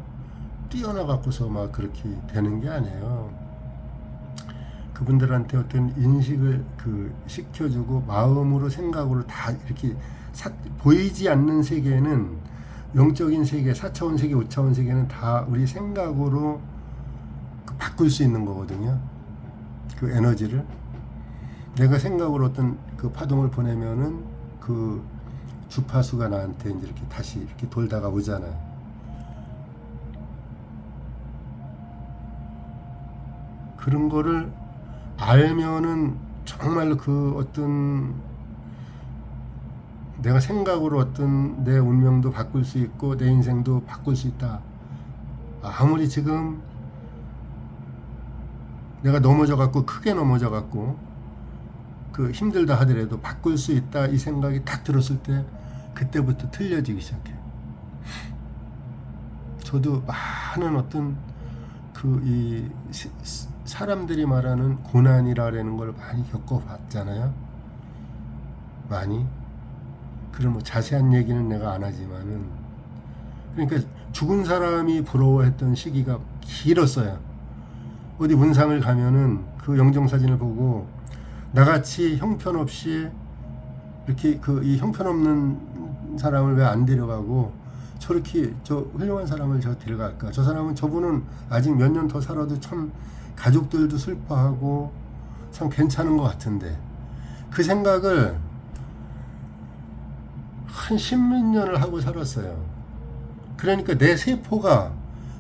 뛰어나갖고서 막 그렇게 되는 게 아니에요. 그분들한테 어떤 인식을 시켜주고 마음으로 생각으로 다 이렇게 보이지 않는 세계는, 영적인 세계, 4차원 세계, 5차원 세계는 다 우리 생각으로 바꿀 수 있는 거거든요. 그 에너지를 내가 생각으로 어떤 파동을 보내면은 주파수가 나한테 이제 이렇게 다시 이렇게 돌다가 오잖아요. 그런 거를 알면은 정말로 어떤 내가 생각으로 어떤 내 운명도 바꿀 수 있고 내 인생도 바꿀 수 있다. 아무리 지금 내가 크게 넘어져 갖고 힘들다 하더라도 바꿀 수 있다, 이 생각이 딱 들었을 때 그때부터 틀려지기 시작해요. 저도 많은 어떤 사람들이 말하는 고난이라는 걸 많이 겪어봤잖아요. 많이. 그럼 자세한 얘기는 내가 안 하지만은, 그러니까 죽은 사람이 부러워했던 시기가 길었어요. 어디 문상을 가면은 그 영정사진을 보고 나같이 형편없이 이렇게 이 형편없는 사람을 왜 안 데려가고 저렇게 훌륭한 사람을 데려갈까? 저분은 아직 몇 년 더 살아도 참 가족들도 슬퍼하고 참 괜찮은 것 같은데, 그 생각을 한 10몇 년을 하고 살았어요. 그러니까 내 세포가,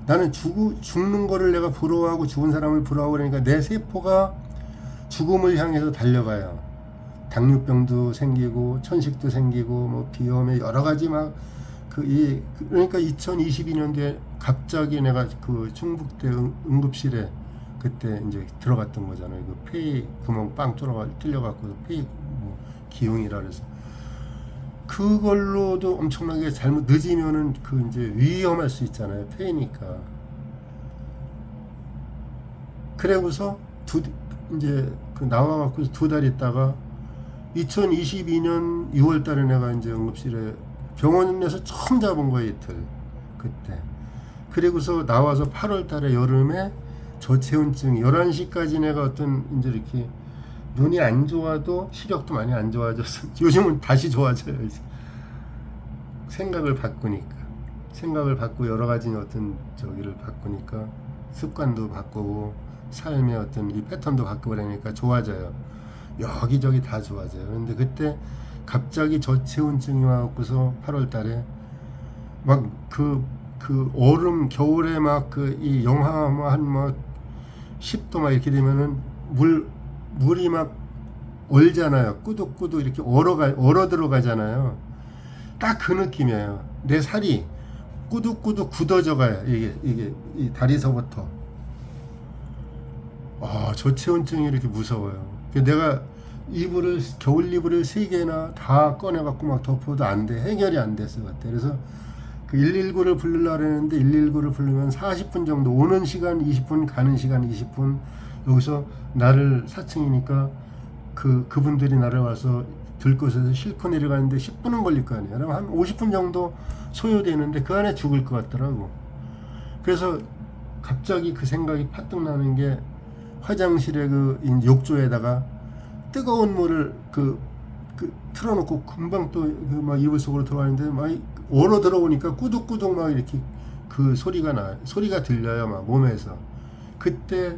나는 죽는 거를 내가 부러워하고 죽은 사람을 부러워하고, 그러니까 내 세포가 죽음을 향해서 달려가요. 당뇨병도 생기고 천식도 생기고 비염에 여러 가지 그러니까 2022년도에 갑자기 내가 충북대 응급실에 그때 이제 들어갔던 거잖아요. 폐 구멍 빵 뚫려갖고 폐 기흉이라 그래서, 그걸로도 엄청나게 잘못 늦으면은 이제 위험할 수 있잖아요. 폐니까. 그래고서 이제 나와갖고 2달 있다가 2022년 6월 달에 내가 이제 응급실에 병원에서 처음 잡은 거예요, 이틀. 그때. 그리고서 나와서 8월 달에 여름에 저체온증 11시까지 내가 이제 이렇게 눈이 안 좋아도 시력도 많이 안 좋아져서 요즘은 다시 좋아져요. 생각을 바꾸고 여러 가지 어떤 저기를 바꾸니까 습관도 바꾸고 삶의 어떤 이 패턴도 바꾸고 그러니까 좋아져요. 여기저기 다 좋아져요. 그런데 그때 갑자기 저체온증이 와갖고서 8월 달에 얼음, 겨울에 이 영하 한 10도 이렇게 되면은 물이 얼잖아요. 꾸덕꾸덕 이렇게 얼어 들어가잖아요. 딱 그 느낌이에요. 내 살이 꾸덕꾸덕 굳어져 가요. 이게 이 다리서부터. 저체온증이 이렇게 무서워요. 내가 겨울 이불을 3개나 다 꺼내갖고 덮어도 안 돼. 해결이 안 됐어. 그래서 119를 부르려고 했는데 119를 부르면 40분 정도, 오는 시간 20분, 가는 시간 20분, 여기서 나를 4층이니까 그분들이 나를 와서 들것에서 싣고 내려가는데 10분은 걸릴 거 아니에요. 그럼 한 50분 정도 소요되는데 그 안에 죽을 것 같더라고. 그래서 갑자기 그 생각이 파뜩 나는 게, 화장실에 욕조에다가 뜨거운 물을 틀어놓고 금방 또 막 이불 속으로 들어가는데 막 얼어 들어오니까 꾸덕꾸덕 막 이렇게 그 소리가 들려요, 막 몸에서. 그때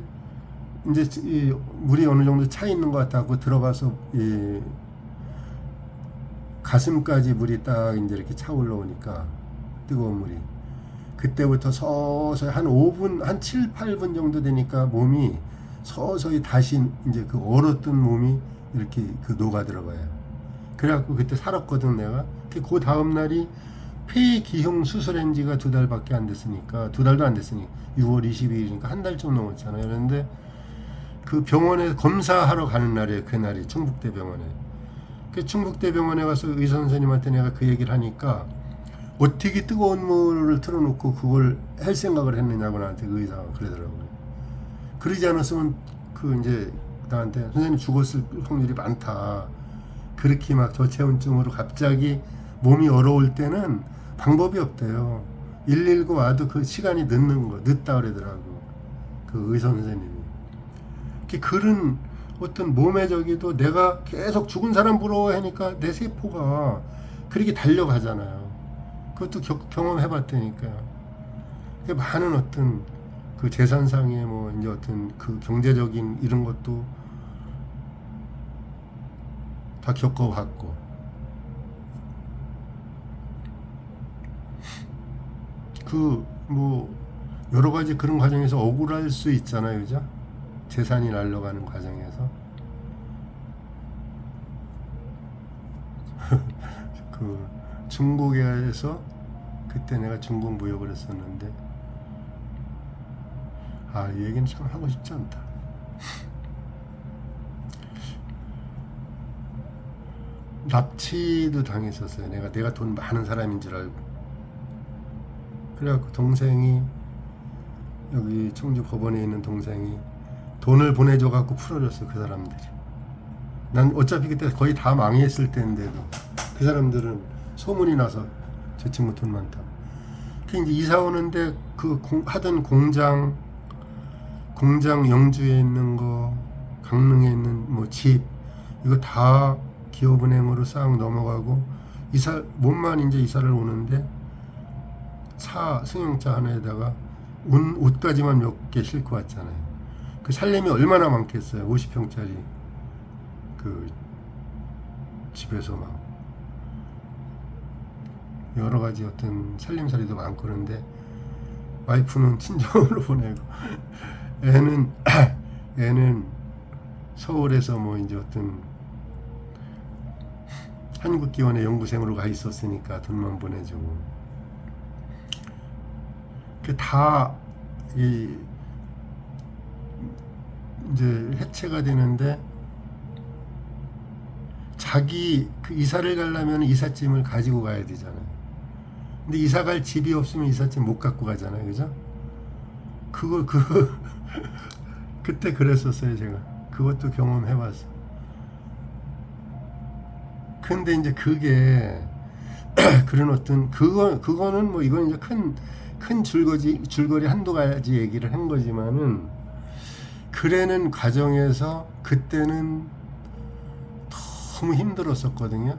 이제 이 물이 어느 정도 차 있는 것 같다고 들어가서 이 가슴까지 물이 딱 이제 이렇게 차 올라오니까 뜨거운 물이. 그때부터 서서히 한 5분, 한 7, 8분 정도 되니까 몸이 서서히 다시 이제 그 얼었던 몸이 이렇게 그 녹아 들어가요. 그래갖고 그때 살았거든, 내가. 그 다음 날이 폐기형 수술한 지가 2달밖에 안 됐으니까, 2달도 안 됐으니 6월 22일이니까 한 달 좀 넘었잖아요. 그런데 그 병원에 검사하러 가는 날이에요. 그날이 충북대병원에. 그 충북대병원에 가서 의사 선생님한테 내가 그 얘기를 하니까 어떻게 뜨거운 물을 틀어놓고 그걸 할 생각을 했느냐고 나한테 그 의사가 그러더라고요. 그러지 않았으면 그 이제 나한테 선생님 죽었을 확률이 많다. 그렇게 막 저체온증으로 갑자기 몸이 얼어올 때는 방법이 없대요. 119 와도 그 시간이 늦다 그러더라고. 그 의사 선생님이. 그런 어떤 몸의 저기도 내가 계속 죽은 사람 부러워하니까 내 세포가 그렇게 달려가잖아요. 그것도 경험해봤다니까요. 많은 어떤 그 재산상의 뭐 이제 어떤 그 경제적인 이런 것도 다 겪어봤고, 그 뭐 여러 가지 그런 과정에서 억울할 수 있잖아요, 그죠? 재산이 날려가는 과정에서. 그 중국에서 그때 내가 중국 무역을 했었는데, 이 얘기는 참 하고 싶지 않다. 납치도 당했었어요. 내가 돈 많은 사람인 줄 알고. 그래갖고 동생이, 여기 청주 법원에 있는 동생이 돈을 보내줘갖고 풀어줬어, 그 사람들이. 난 어차피 그때 거의 다 망했을 때인데도 그 사람들은 소문이 나서 저 친구 돈 많다. 그 이제 이사 오는데 하던 공장 영주에 있는 거, 강릉에 있는 뭐 집, 이거 다 기업은행으로 싹 넘어가고, 몸만 이제 이사를 오는데 승용차 하나에다가 옷까지만 몇 개 싣고 왔잖아요. 그 살림이 얼마나 많겠어요. 50평짜리 그 집에서 막 여러 가지 어떤 살림살이도 많고. 그런데 와이프는 친정으로 보내고 애는 서울에서 뭐 이제 어떤 한국기원의 연구생으로 가 있었으니까 돈만 보내주고. 이제 해체가 되는데, 자기 그 이사를 가려면 이삿짐을 가지고 가야 되잖아요. 근데 이사 갈 집이 없으면 이삿짐 못 갖고 가잖아요, 그죠? 그때 그랬었어요, 제가. 그것도 경험해봤어. 근데 이제 그게 그런 어떤 그거는 뭐 이건 이제 큰 줄거리 한두 가지 얘기를 한 거지만은, 그래는 과정에서 그때는 너무 힘들었었거든요.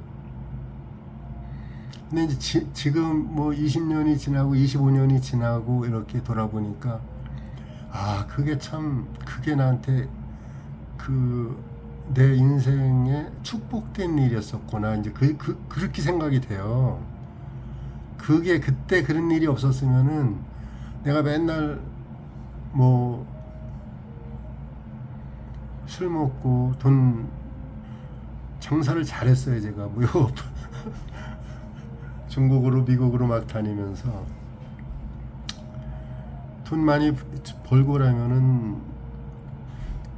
근데 이제 지금 뭐 20년이 지나고 25년이 지나고 이렇게 돌아보니까, 그게 나한테 내 인생에 축복된 일이었었구나. 이제 그렇게 생각이 돼요. 그게 그때 그런 일이 없었으면은 내가 맨날 뭐 술 먹고 장사를 잘했어요. 제가 무역 중국으로 미국으로 막 다니면서 돈 많이 벌고라면은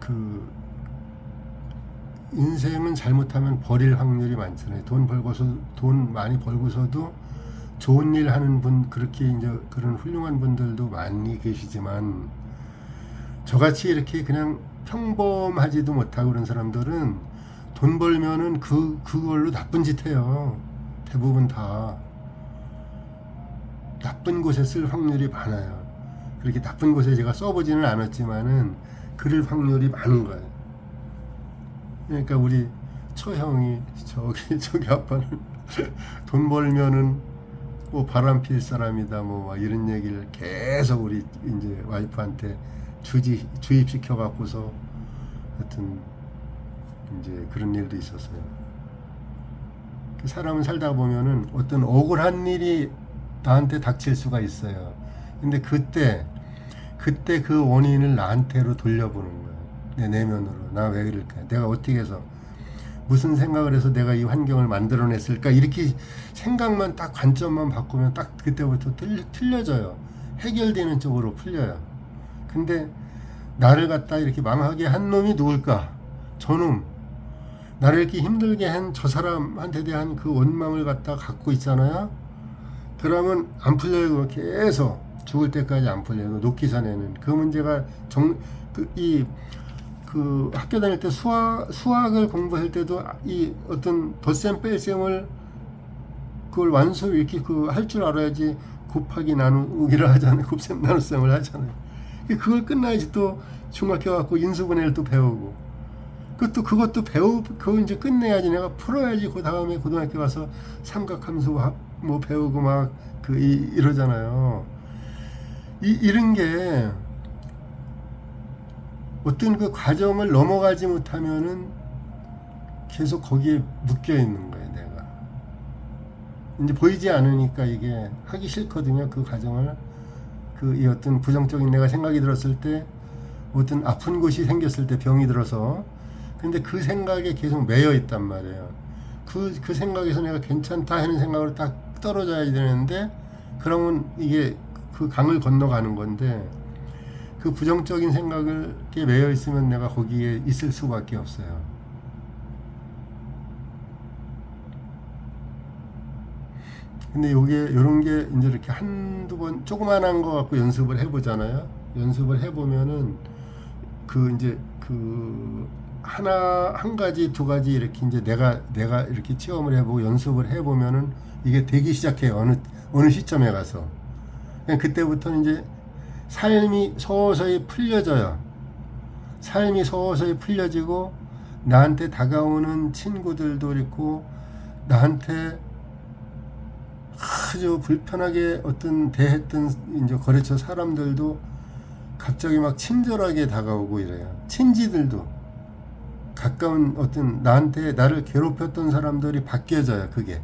그 인생은 잘못하면 버릴 확률이 많잖아요. 돈 많이 벌고서도 좋은 일 하는 분, 그렇게 이제 그런 훌륭한 분들도 많이 계시지만, 저같이 이렇게 그냥 평범하지도 못하고 그런 사람들은 돈 벌면은 그걸로 나쁜 짓 해요. 대부분 다 나쁜 곳에 쓸 확률이 많아요. 그렇게 나쁜 곳에 제가 써보지는 않았지만은 그럴 확률이 많은 거예요. 그러니까 우리 처형이 저기 아빠는 돈 벌면은 뭐 바람 필 사람이다 뭐 막 이런 얘기를 계속 우리 이제 와이프한테 주입시켜 갖고서 하여튼 이제 그런 일도 있었어요. 사람은 살다 보면은 어떤 억울한 일이 나한테 닥칠 수가 있어요. 근데 그때 그 원인을 나한테로 돌려보는 거예요. 내 내면으로. 나 왜 그럴까? 내가 어떻게 해서 무슨 생각을 해서 내가 이 환경을 만들어냈을까? 이렇게 생각만 딱 관점만 바꾸면 딱 그때부터 틀려져요. 해결되는 쪽으로 풀려요. 근데 나를 갖다 이렇게 망하게 한 놈이 누굴까? 저놈. 나를 이렇게 힘들게 한 저 사람한테 대한 그 원망을 갖다 갖고 있잖아요. 그러면 안 풀려요. 계속 죽을 때까지 안 풀려요. 놓기 전에는 그 문제가 그 학교 다닐 때 수학을 공부할 때도 이 어떤 덧셈 뺄셈을 그걸 완수 이렇게 할 줄 알아야지 곱하기 나누기를 하잖아요. 곱셈 나눗셈을 하잖아요. 그걸 끝나야지 또 중학교 갖고 인수분해를 또 배우고 그것도 그거 이제 끝내야지 내가 풀어야지 그 다음에 고등학교 가서 삼각함수 뭐 배우고 막 이러잖아요. 이런 게 어떤 그 과정을 넘어가지 못하면은 계속 거기에 묶여 있는 거예요, 내가. 이제 보이지 않으니까 이게 하기 싫거든요, 그 과정을. 이 어떤 부정적인 내가 생각이 들었을 때, 어떤 아픈 곳이 생겼을 때 병이 들어서, 근데 그 생각에 계속 매여 있단 말이에요. 그 생각에서 내가 괜찮다 하는 생각으로 딱 떨어져야 되는데, 그러면 이게 그 강을 건너가는 건데, 그 부정적인 생각을 매여 있으면 내가 거기에 있을 수밖에 없어요. 근데 요런 게 이제 이렇게 한두 번 조그만한 거 갖고 연습을 해보잖아요. 연습을 해보면은 한 가지 두 가지 이렇게 이제 내가 이렇게 체험을 해보고 연습을 해보면은 이게 되기 시작해요. 어느 시점에 가서. 그때부터는 이제 삶이 서서히 풀려져요. 삶이 서서히 풀려지고 나한테 다가오는 친구들도 있고 나한테 아주 불편하게 어떤 대했던 이제 거래처 사람들도 갑자기 막 친절하게 다가오고 이래요. 친지들도 가까운 어떤 나를 괴롭혔던 사람들이 바뀌어져요. 그게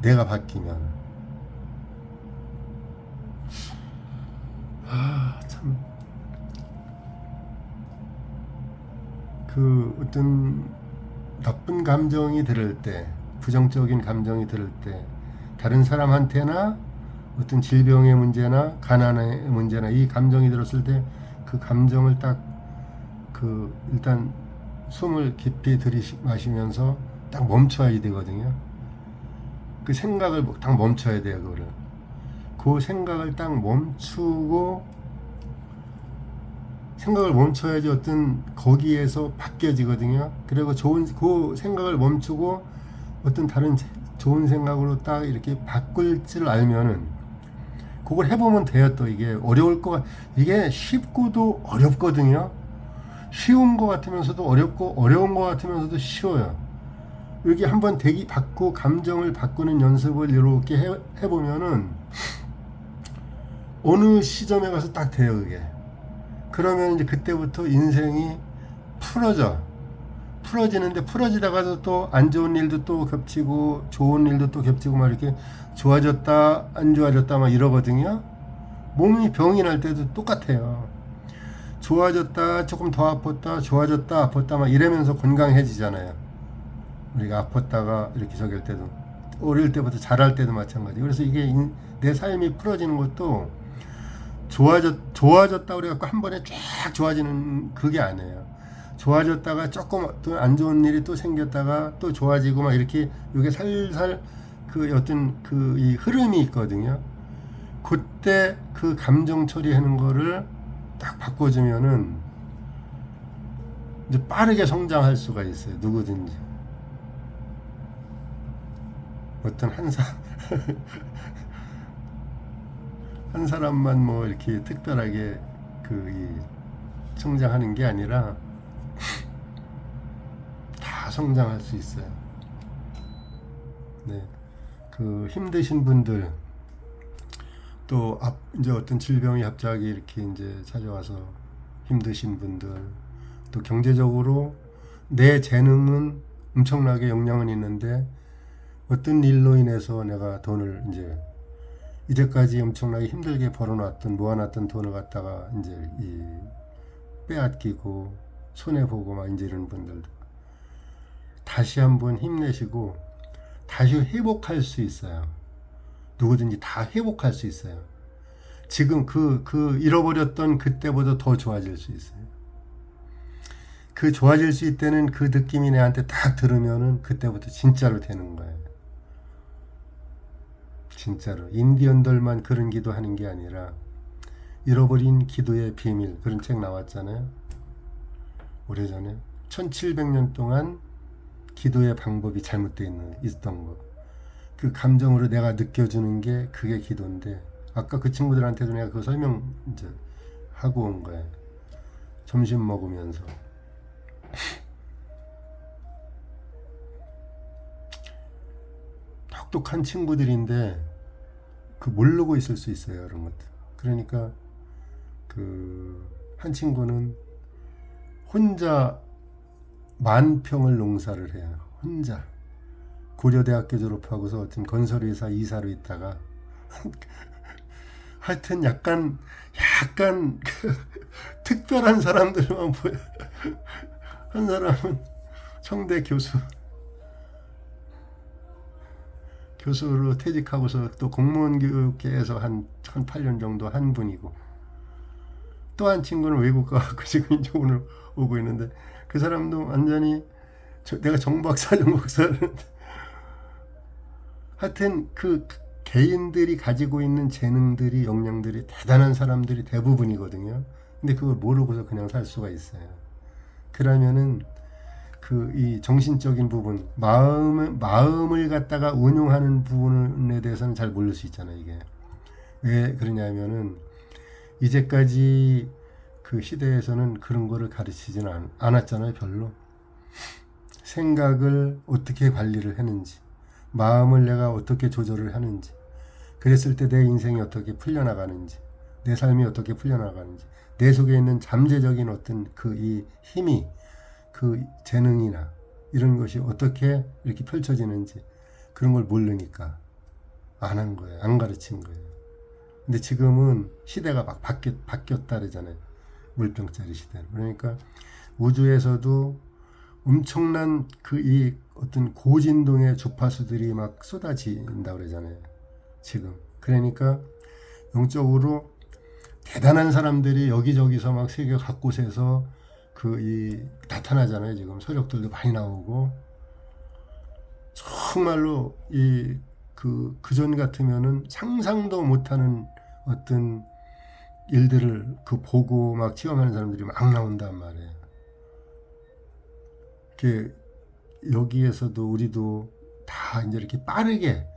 내가 바뀌면. 참 어떤 나쁜 감정이 들을 때, 부정적인 감정이 들을 때, 다른 사람한테나 어떤 질병의 문제나 가난의 문제나 이 감정이 들었을 때 그 감정을 딱 일단 숨을 깊이 들이마시면서 딱 멈춰야 되거든요. 그 생각을 딱 멈춰야 돼요. 그 생각을 딱 멈추고 생각을 멈춰야지 어떤 거기에서 바뀌어지거든요. 그리고 그 생각을 멈추고 어떤 다른 좋은 생각으로 딱 이렇게 바꿀 줄 알면은 그걸 해보면 돼요. 또 이게 이게 쉽고도 어렵거든요. 쉬운 것 같으면서도 어렵고 어려운 것 같으면서도 쉬워요. 여기 한번 받고 감정을 바꾸는 연습을 이렇게 해보면은 어느 시점에 가서 딱 돼요. 그게. 그러면 이제 그때부터 인생이 풀어지는데 풀어지다가도 또 안 좋은 일도 또 겹치고 좋은 일도 또 겹치고 막 이렇게 좋아졌다 안 좋아졌다 막 이러거든요. 몸이 병이 날 때도 똑같아요. 좋아졌다 조금 더 아팠다 좋아졌다 아팠다 막 이러면서 건강해지잖아요. 우리가 아팠다가 이렇게 저기 할 때도 어릴 때부터 자랄 때도 마찬가지. 그래서 이게 내 삶이 풀어지는 것도 좋아졌다 그래갖고 한 번에 쫙 좋아지는 그게 아니에요. 좋아졌다가 조금 또 안 좋은 일이 또 생겼다가 또 좋아지고 막 이렇게 이게 살살 어떤 이 흐름이 있거든요. 그때 그 감정 처리하는 거를 딱 바꿔주면은 이제 빠르게 성장할 수가 있어요. 누구든지. 어떤 한 사람만 뭐 이렇게 특별하게 성장하는 게 아니라 다 성장할 수 있어요. 네, 그 힘드신 분들 또 이제 어떤 질병이 갑자기 이렇게 이제 찾아와서 힘드신 분들 또 경제적으로 내 재능은 엄청나게 역량은 있는데 어떤 일로 인해서 내가 돈을 이제 이제까지 엄청나게 힘들게 벌어놨던 모아놨던 돈을 갖다가 이제 빼앗기고 손해보고 막 이제 이런 분들도 다시 한번 힘내시고 다시 회복할 수 있어요. 누구든지 다 회복할 수 있어요. 지금 그 잃어버렸던 그때보다 더 좋아질 수 있어요. 그 좋아질 수 있다는 그 느낌이 내한테 딱 들으면은 그때부터 진짜로 되는 거예요. 진짜로. 인디언들만 그런 기도하는 게 아니라 잃어버린 기도의 비밀 그런 책 나왔잖아요. 오래전에 1700년 동안 기도의 방법이 잘못되어 있던 거. 그 감정으로 내가 느껴주는 게 그게 기도인데 아까 그 친구들한테도 내가 그거 설명 이제 하고 온 거예요. 점심 먹으면서. 똑똑한 친구들인데 그 모르고 있을 수 있어요. 이런 것들. 그러니까 그 한 친구는 혼자 10,000평을 농사를 해요. 혼자. 고려대학교 졸업하고서 어떤 건설회사 이사로 있다가 하여튼 약간 특별한 사람들만 보여. 한 사람은 청대 교수로 퇴직하고서 또 공무원 교육계에서 한 8년 정도 한 분이고 또 한 친구는 외국 가고 지금 이제 오늘 오고 있는데 그 사람도 완전히 내가 정박사를 하여튼 그 개인들이 가지고 있는 재능들이 역량들이 대단한 사람들이 대부분이거든요. 근데 그걸 모르고서 그냥 살 수가 있어요. 그러면은 그 이 정신적인 부분 마음을 갖다가 운용하는 부분에 대해서는 잘 모를 수 있잖아요. 이게 왜 그러냐면은 이제까지 그 시대에서는 그런 거를 가르치지는 않았잖아요. 별로. 생각을 어떻게 관리를 했는지, 마음을 내가 어떻게 조절을 하는지, 그랬을 때 내 인생이 어떻게 풀려나가는지, 내 삶이 어떻게 풀려나가는지, 내 속에 있는 잠재적인 어떤 그 이 힘이, 그 재능이나 이런 것이 어떻게 이렇게 펼쳐지는지 그런 걸 모르니까 안 한 거예요. 안 가르친 거예요. 근데 지금은 시대가 막 바뀌었다 그러잖아요. 물병짜리 시대는. 그러니까 우주에서도 엄청난 그 이 어떤 고진동의 주파수들이 막 쏟아진다 그러잖아요. 지금. 그러니까 영적으로 대단한 사람들이 여기저기서 막 세계 각곳에서 그 이 나타나잖아요. 지금 서력들도 많이 나오고 정말로 이 그전 같으면은 상상도 못하는 어떤 일들을 그 보고 막 체험하는 사람들이 막 나온단 말이에요. 이렇게 여기에서도 우리도 다 이제 이렇게 빠르게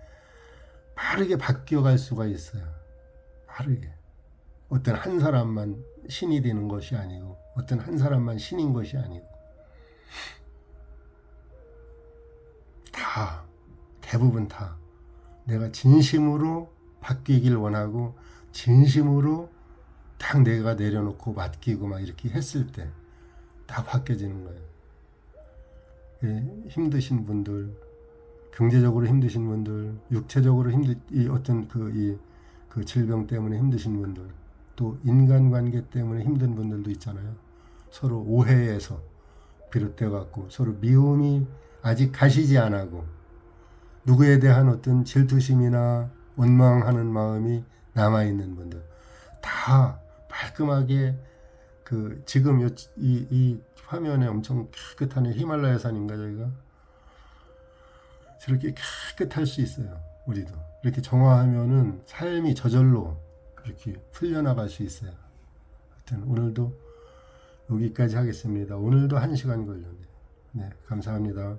바뀌어갈 수가 있어요. 빠르게. 어떤 한 사람만 신이 되는 것이 아니고 어떤 한 사람만 신인 것이 아니고 다 대부분 다 내가 진심으로 바뀌길 원하고 진심으로 딱 내가 내려놓고 맡기고 막 이렇게 했을 때 다 바뀌어지는 거예요. 힘드신 분들, 경제적으로 힘드신 분들, 육체적으로 어떤 그 질병 때문에 힘드신 분들, 또 인간관계 때문에 힘든 분들도 있잖아요. 서로 오해에서 비롯돼 갖고 서로 미움이 아직 가시지 않고 누구에 대한 어떤 질투심이나 원망하는 마음이 남아있는 분들 다 깔끔하게 그 지금 이 화면에 엄청 깨끗한 히말라야 산인가 저희가 저렇게 깨끗할 수 있어요. 우리도 이렇게 정화하면은 삶이 저절로 이렇게 풀려나갈 수 있어요. 하여튼 오늘도 여기까지 하겠습니다. 오늘도 1시간 걸렸네요. 네, 감사합니다.